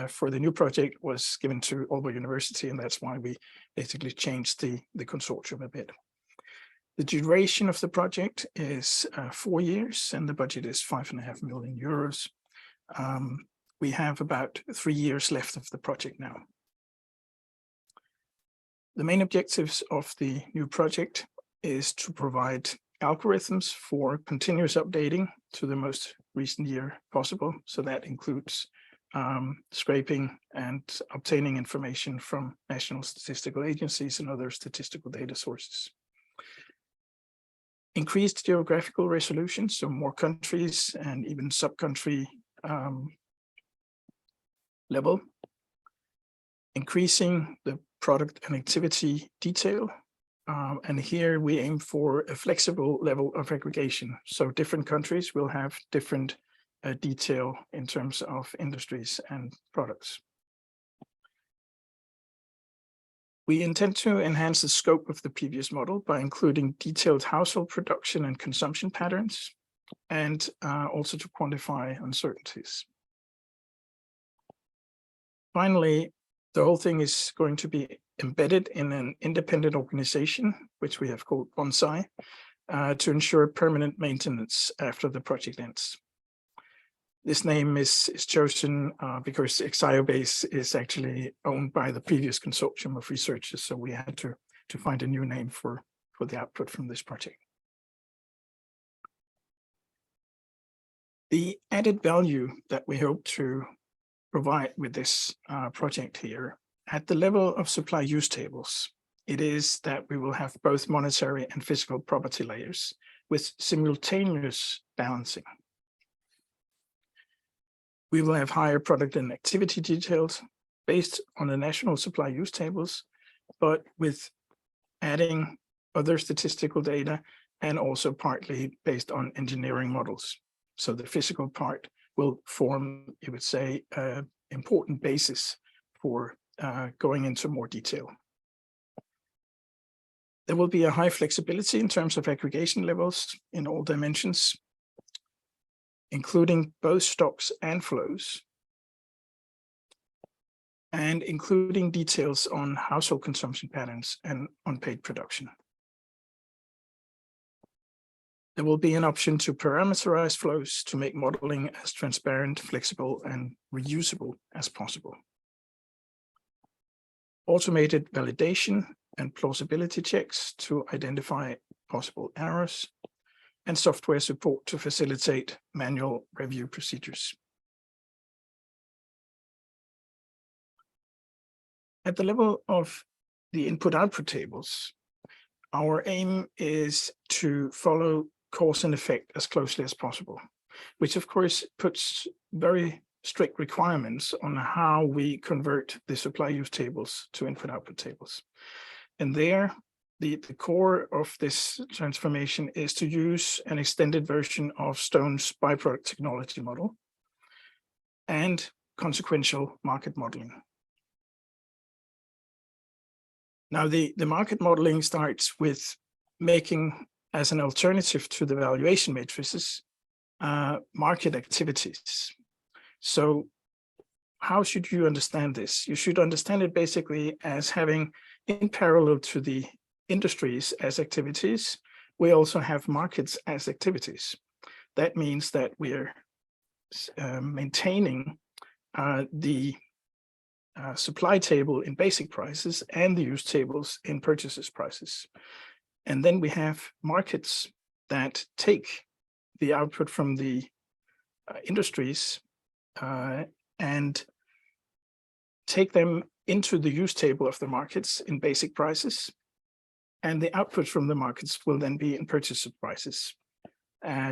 for the new project was given to Aalborg University, and that's why we basically changed the consortium a bit. The duration of the project is 4 years, and the budget is 5.5 million euros. We have about 3 years left of the project now. The main objectives of the new project is to provide algorithms for continuous updating to the most recent year possible. So that includes scraping and obtaining information from national statistical agencies and other statistical data sources. Increased geographical resolution, so more countries and even sub-country level. Increasing the product and activity detail. And here we aim for a flexible level of aggregation. So different countries will have different detail in terms of industries and products. We intend to enhance the scope of the previous model by including detailed household production and consumption patterns, and also to quantify uncertainties. Finally, the whole thing is going to be embedded in an independent organization, which we have called Bonsai, to ensure permanent maintenance after the project ends. This name is chosen because XIOBase is actually owned by the previous consortium of researchers, so we had to find a new name for the output from this project. The added value that we hope to provide with this project here, at the level of supply use tables, it is that we will have both monetary and physical property layers, with simultaneous balancing. We will have higher product and activity details based on the national supply use tables, but with adding other statistical data and also partly based on engineering models. So the physical part will form, you would say, an important basis for going into more detail. There will be a high flexibility in terms of aggregation levels in all dimensions, including both stocks and flows, and including details on household consumption patterns and unpaid production. There will be an option to parameterize flows to make modeling as transparent, flexible, and reusable as possible. Automated validation and plausibility checks to identify possible errors, and software support to facilitate manual review procedures. At the level of the input-output tables, our aim is to follow cause and effect as closely as possible, which of course puts very strict requirements on how we convert the supply use tables to input-output tables. And there, the core of this transformation is to use an extended version of Stone's byproduct technology model and consequential market modeling. Now, the market modeling starts with making, as an alternative to the valuation matrices, market activities. So how should you understand this? You should understand it basically as having, in parallel to the industries as activities, we also have markets as activities. That means that we're maintaining the supply table in basic prices and the use tables in purchases prices. And then we have markets that take the output from the industries and take them into the use table of the markets in basic prices. And the output from the markets will then be in purchase prices,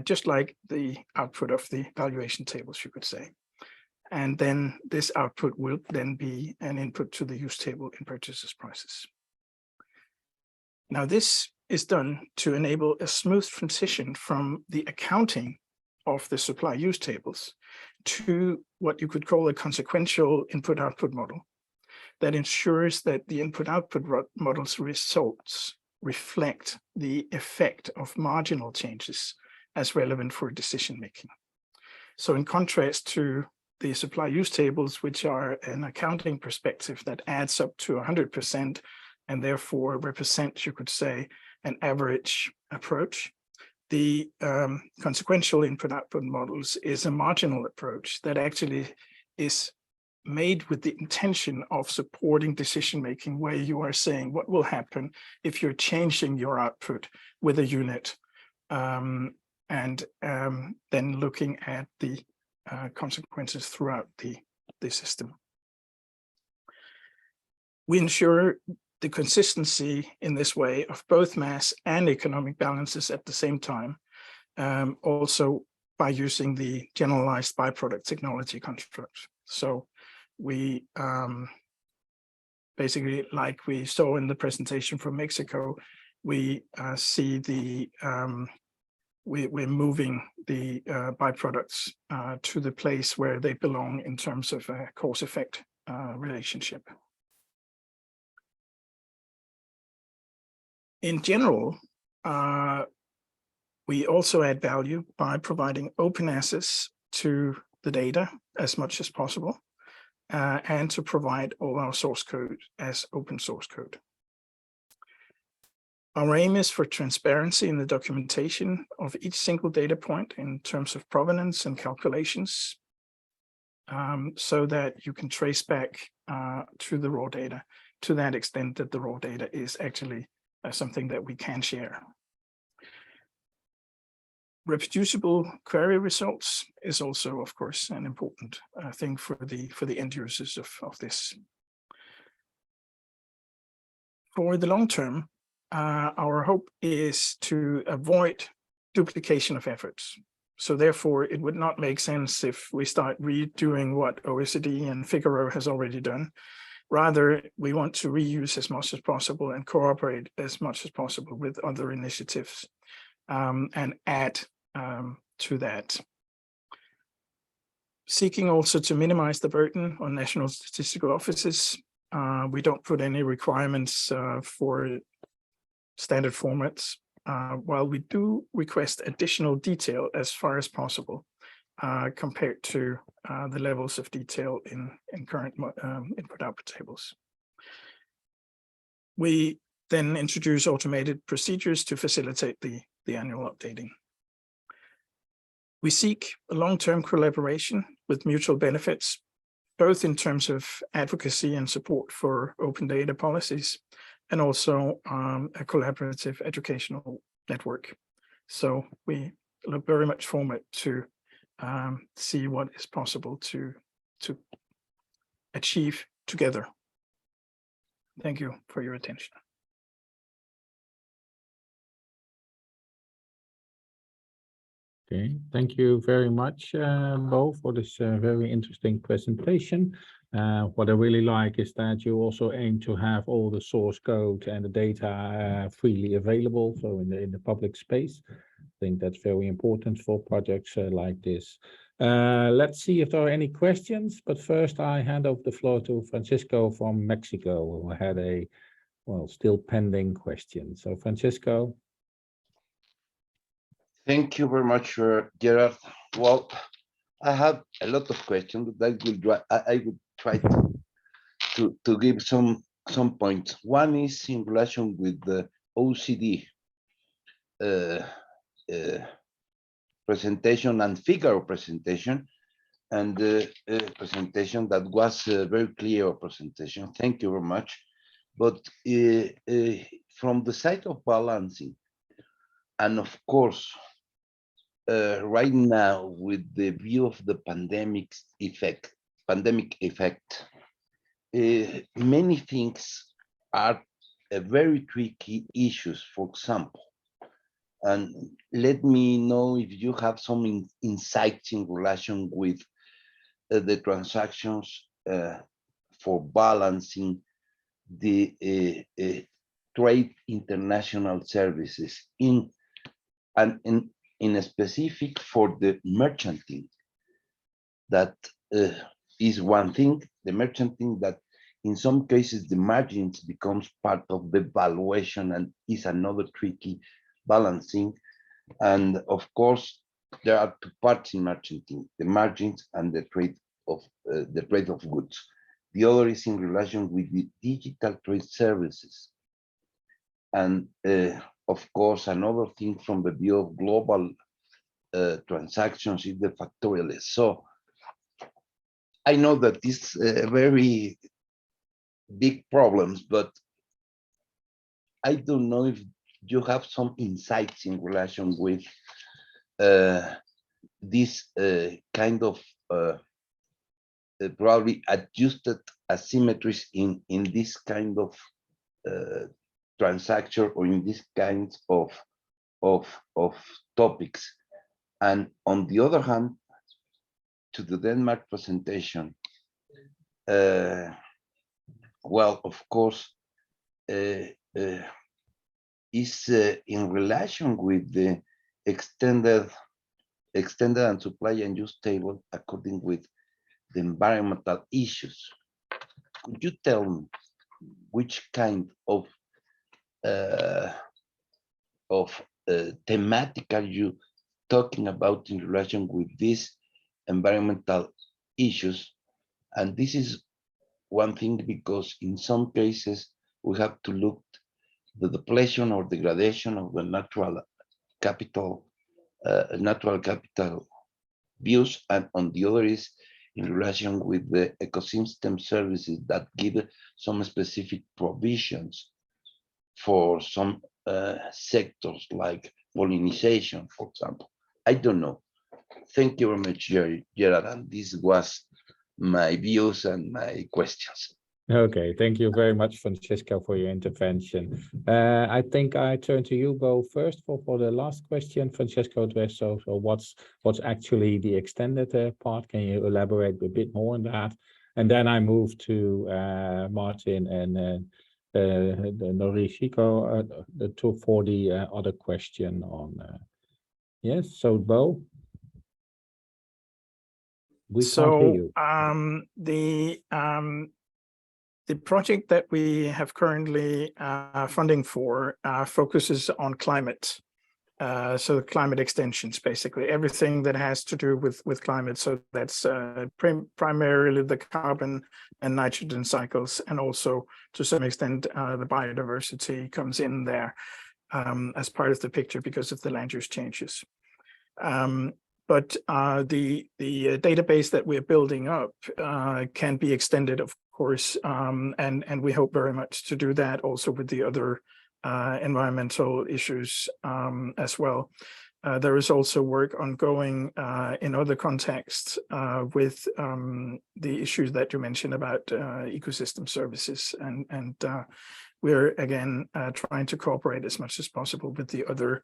just like the output of the valuation tables, you could say. And then this output will then be an input to the use table in purchases prices. Now, this is done to enable a smooth transition from the accounting of the supply use tables to what you could call a consequential input-output model that ensures that the input-output model's results reflect the effect of marginal changes as relevant for decision-making. So in contrast to the supply use tables, which are an accounting perspective that adds up to 100% and therefore represents, you could say, an average approach, the consequential input-output models is a marginal approach that actually is made with the intention of supporting decision-making, where you are saying what will happen if you're changing your output with a unit, and then looking at the consequences throughout the system. We ensure the consistency in this way of both mass and economic balances at the same time, also by using the generalized byproduct technology construct. So we basically, like we saw in the presentation from Mexico, we see the we're moving the byproducts to the place where they belong in terms of a cause-effect relationship. In general, we also add value by providing open access to the data as much as possible, and to provide all our source code as open source code. Our aim is for transparency in the documentation of each single data point in terms of provenance and calculations, so that you can trace back to the raw data to that extent that the raw data is actually something that we can share. Reproducible query results is also, of course, an important thing for the end users of this. For the long term, our hope is to avoid duplication of efforts. So therefore, it would not make sense if we start redoing what OECD and Figaro has already done. Rather, we want to reuse as much as possible and cooperate as much as possible with other initiatives and add to that. Seeking also to minimize the burden on national statistical offices. We don't put any requirements for standard formats, while we do request additional detail as far as possible compared to the levels of detail in current input-output tables. We then introduce automated procedures to facilitate the annual updating. We seek a long-term collaboration with mutual benefits, both in terms of advocacy and support for open data policies, and also a collaborative educational network. So we look very much forward to see what is possible to achieve together. Thank you for your attention. Okay, thank you very much, Bo, for this very interesting presentation. What I really like is that you also aim to have all the source code and the data freely available, so in the public space. I think that's very important for projects like this. Let's see if there are any questions, but first I hand over the floor to Francisco from Mexico, who had a, well, still pending question. So Francisco. Thank you very much, Gerard. Well, I have a lot of questions, but I will try to give some points. One is in relation with the OECD presentation and Figaro presentation, and the presentation that was a very clear presentation. Thank you very much. But from the side of balancing, and of course, right now with the view of the pandemic effect, many things are very tricky issues, for example. And let me know if you have some insights in relation with the transactions for balancing the trade international services in a specific for the merchanting. That is one thing, the merchanting, that in some cases the margins becomes part of the valuation and is another tricky balancing. And of course, there are two parts in merchanting, the margins and the trade of goods. The other is in relation with the digital trade services. And of course, another thing from the view of global transactions is the factorial. So I know that these very big problems, but I don't know if you have some insights in relation with this kind of probably adjusted asymmetries in this kind of transaction or in these kinds of topics. And on the other hand, to the Denmark presentation, well, of course, is in relation with the extended and supply and use table according with the environmental issues. Could you tell me which kind of thematic are you talking about in relation with these environmental issues? And this is one thing, because in some cases we have to look the depletion or degradation of the natural capital views, and on the other is in relation with the ecosystem services that give some specific provisions for some sectors like pollination, for example. I don't know. Thank you very much, Gerard, and this was my views and my questions. Okay, thank you very much, Francisco, for your intervention. I think I turn to you, Bo, first for the last question Francisco addressed. So what's actually the extended part? Can you elaborate a bit more on that? And then I move to Martin and Norishiko for the other question on. Yes, so Bo. We can't hear you. The project that we have currently funding for focuses on climate. So climate extensions, basically everything that has to do with climate. So that's primarily the carbon and nitrogen cycles, and also to some extent the biodiversity comes in there as part of the picture because of the land use changes. But the database that we're building up can be extended, of course, and we hope very much to do that also with the other environmental issues as well. There is also work ongoing in other contexts with the issues that you mentioned about ecosystem services, and we're again trying to cooperate as much as possible with the other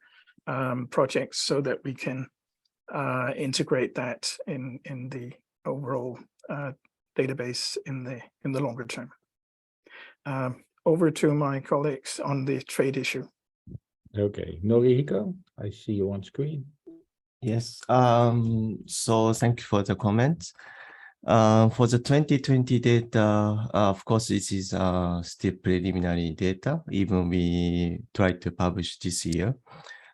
projects so that we can integrate that in the overall database in the longer term. Over to my colleagues on the trade issue. Okay, Norihiko, I see you on screen. Yes, so thank you for the comments. For the 2020 data, of course, this is still preliminary data, even we try to publish this year.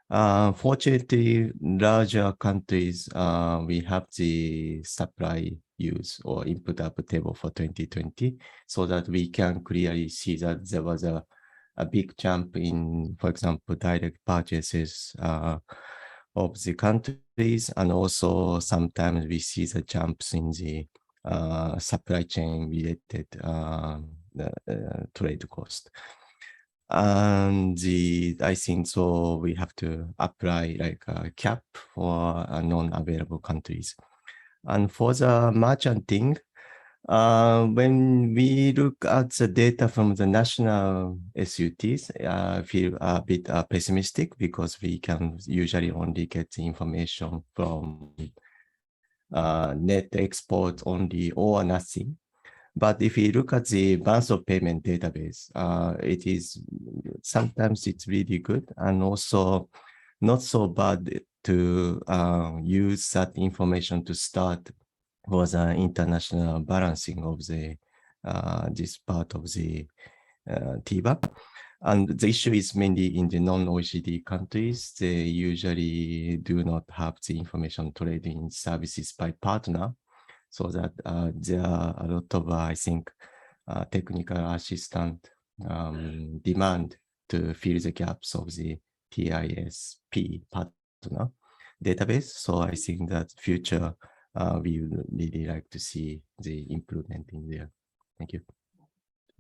Fortunately, larger countries, we have the supply use or input-output table for 2020, so that we can clearly see that there was a big jump in, for example, direct purchases of the countries, and also sometimes we see the jumps in the supply chain related trade cost. And I think so we have to apply like a cap for non-available countries. And for the merchanting, when we look at the data from the national SUTs, I feel a bit pessimistic because we can usually only get the information from net export only or nothing. But if you look at the balance of payment database, it is sometimes it's really good and also not so bad to use that information to start for the international balancing of the this part of the TBAC. And the issue is mainly in the non-OECD countries. They usually do not have the information trading services by partner. So that there are a lot of, I think, technical assistant demand to fill the gaps of the TISP partner database. So I think that future, we would really like to see the improvement in there. Thank you.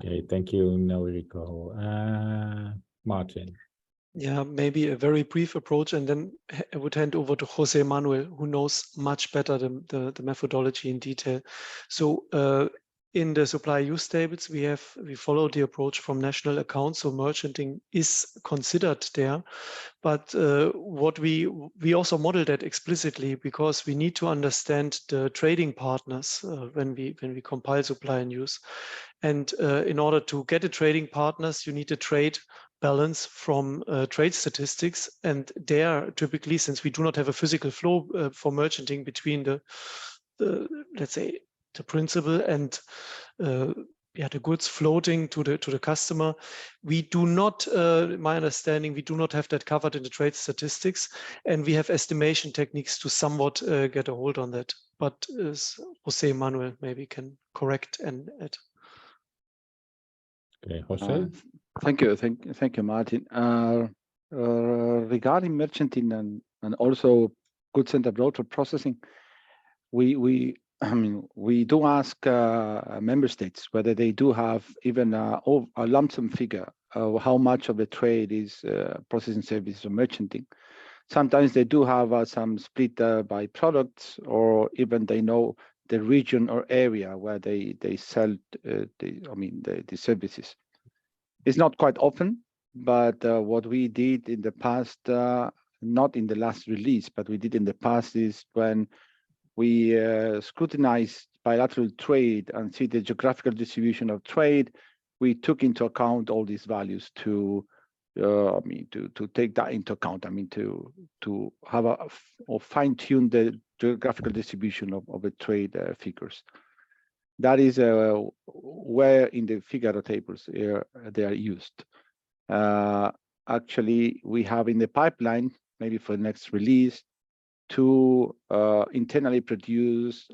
Okay, thank you, Noriko. Martin. Yeah, maybe a very brief approach, and then I would hand over to Jose Manuel, who knows much better the methodology in detail. So in the supply use tables, we follow the approach from national accounts, so merchanting is considered there. But what we also model that explicitly, because we need to understand the trading partners when we compile supply and use. And in order to get the trading partners, you need a trade balance from trade statistics, and there typically, since we do not have a physical flow for merchanting between the let's say the principal and the goods floating to the customer, we do not, my understanding, we do not have that covered in the trade statistics, and we have estimation techniques to somewhat get a hold on that. But Jose Manuel maybe can correct and add. Okay, Jose. Thank you, Martin. Regarding merchanting and also goods and abroad for processing, we do ask member states whether they do have even a lump sum figure of how much of the trade is processing services or merchanting. Sometimes they do have some split by products, or even they know the region or area where they sell the services. It's not quite often, but what we did in the past, not in the last release, but we did in the past, is when we scrutinized bilateral trade and see the geographical distribution of trade, we took into account all these values to take that into account. To have or fine tune the geographical distribution of the trade figures. That is where in the Figaro tables they are used. Actually, we have in the pipeline, maybe for the next release, to internally produce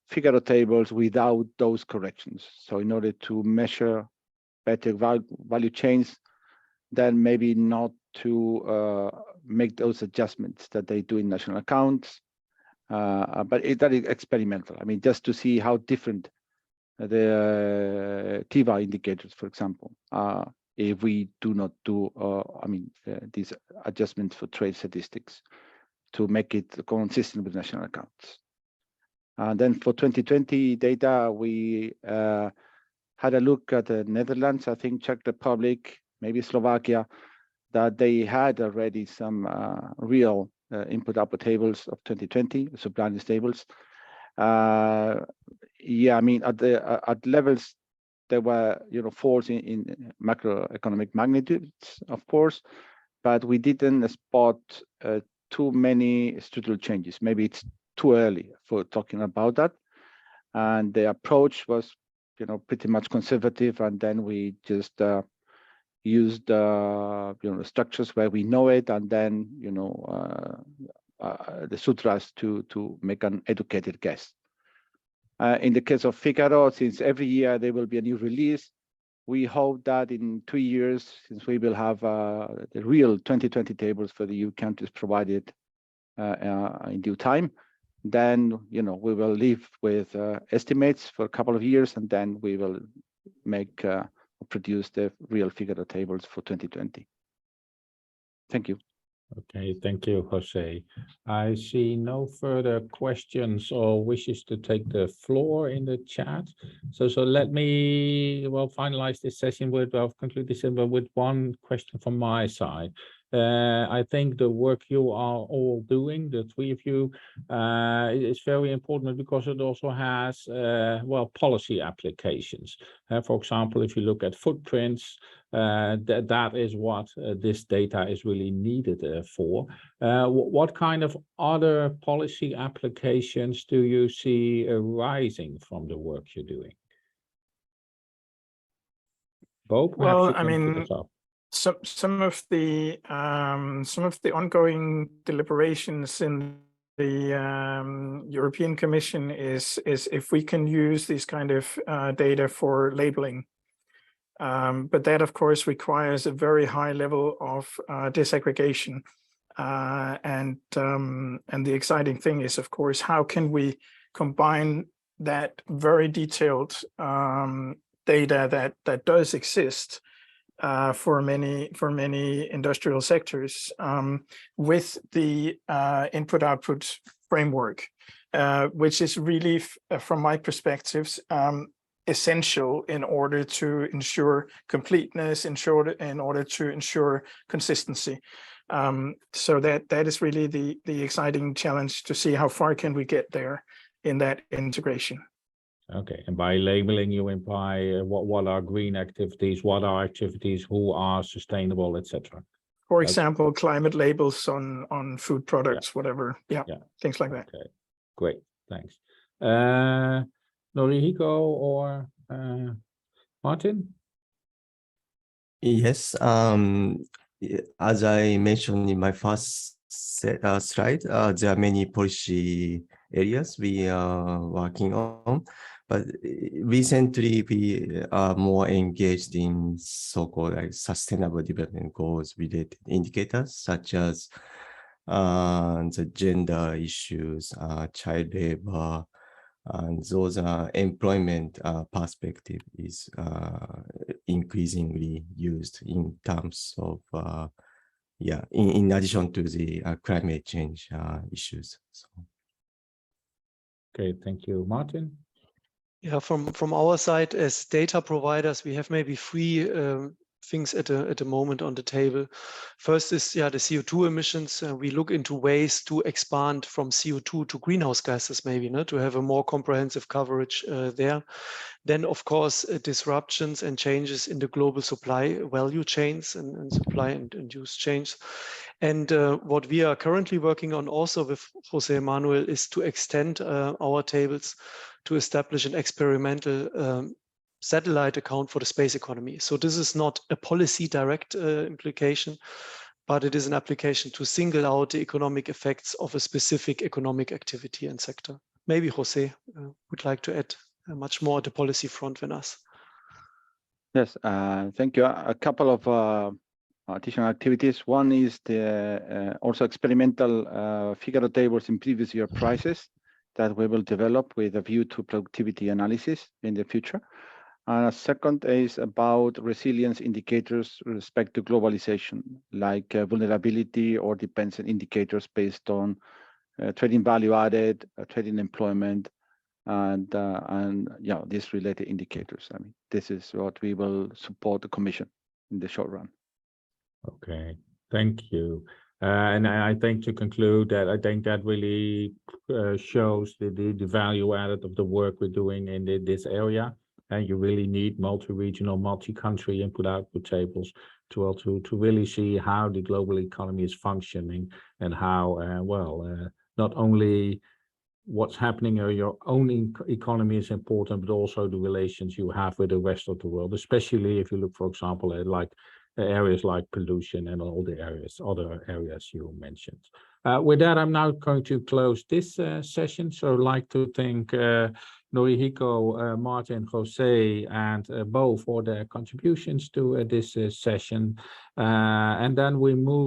Figaro tables without those corrections. So in order to measure better value chains, then maybe not to make those adjustments that they do in national accounts. But that is experimental. Just to see how different the TIVA indicators, for example, if we do not do, these adjustments for trade statistics to make it consistent with national accounts. And then for 2020 data, we had a look at the Netherlands, I think Czech Republic, maybe Slovakia, that they had already some real input-output tables of 2020, supply tables. At levels there were falls in macroeconomic magnitudes, of course, but we didn't spot too many structural changes. Maybe it's too early for talking about that, and the approach was pretty much conservative, and then we just used structures where we know it, and then the sutras to make an educated guess. In the case of Figaro, since every year there will be a new release, we hope that in 2 years, since we will have the real 2020 tables for the EU countries provided in due time, then we will live with estimates for a couple of years, and then we will make produce the real Figaro tables for 2020. Thank you. Okay, thank you, Jose. I see no further questions or wishes to take the floor in the chat. So let me finalize this session with, conclude this with one question from my side. I think the work you are all doing, the three of you, is very important because it also has, policy applications. For example, if you look at footprints, that is what this data is really needed for. What kind of other policy applications do you see arising from the work you're doing? Bo, well, some of the ongoing deliberations in the European Commission is if we can use these kind of data for labeling. But that, of course, requires a very high level of disaggregation. And the exciting thing is, of course, how can we combine that very detailed data that does exist for many industrial sectors with the input-output framework, which is really, from my perspectives, essential in order to ensure completeness, in order to ensure consistency. So that is really the exciting challenge, to see how far can we get there in that integration. Okay, and by labeling you imply what are green activities, what are activities who are sustainable, etc. For example, climate labels on food products, whatever. Yeah, things like that. Okay, great, thanks. Norihiko or Martin? Yes, as I mentioned in my first slide, there are many policy areas we are working on, but recently we are more engaged in so-called sustainable development goals related indicators, such as the gender issues, child labor, and those employment perspective is increasingly used in terms of, in addition to the climate change issues. So. Okay, thank you, Martin. Yeah, from our side as data providers, we have maybe three things at the moment on the table. First is the CO2 emissions. We look into ways to expand from CO2 to greenhouse gases, maybe, to have a more comprehensive coverage there. Then, of course, disruptions and changes in the global supply value chains and supply and use chains. And what we are currently working on also with Jose Manuel is to extend our tables to establish an experimental satellite account for the space economy. So this is not a policy direct implication, but it is an application to single out the economic effects of a specific economic activity and sector. Maybe Jose would like to add much more at the policy front than us. Yes, thank you. A couple of additional activities. One is the also experimental Figaro tables in previous year prices that we will develop with a view to productivity analysis in the future. And a second is about resilience indicators with respect to globalization, like vulnerability or dependent indicators based on trading value added, trading employment, and these related indicators. I mean, this is what we will support the Commission in the short run. Okay, thank you. And I think to conclude that, I think that really shows the value added of the work we're doing in this area. And you really need multi-regional, multi-country input-output tables to really see how the global economy is functioning and how, not only what's happening in your own economy is important, but also the relations you have with the rest of the world, especially if you look, for example, at like areas like pollution and all the other areas you mentioned. With that, I'm now going to close this session. So I'd like to thank Norihiko, Martin, Jose, and Bo for their contributions to this session. And then we move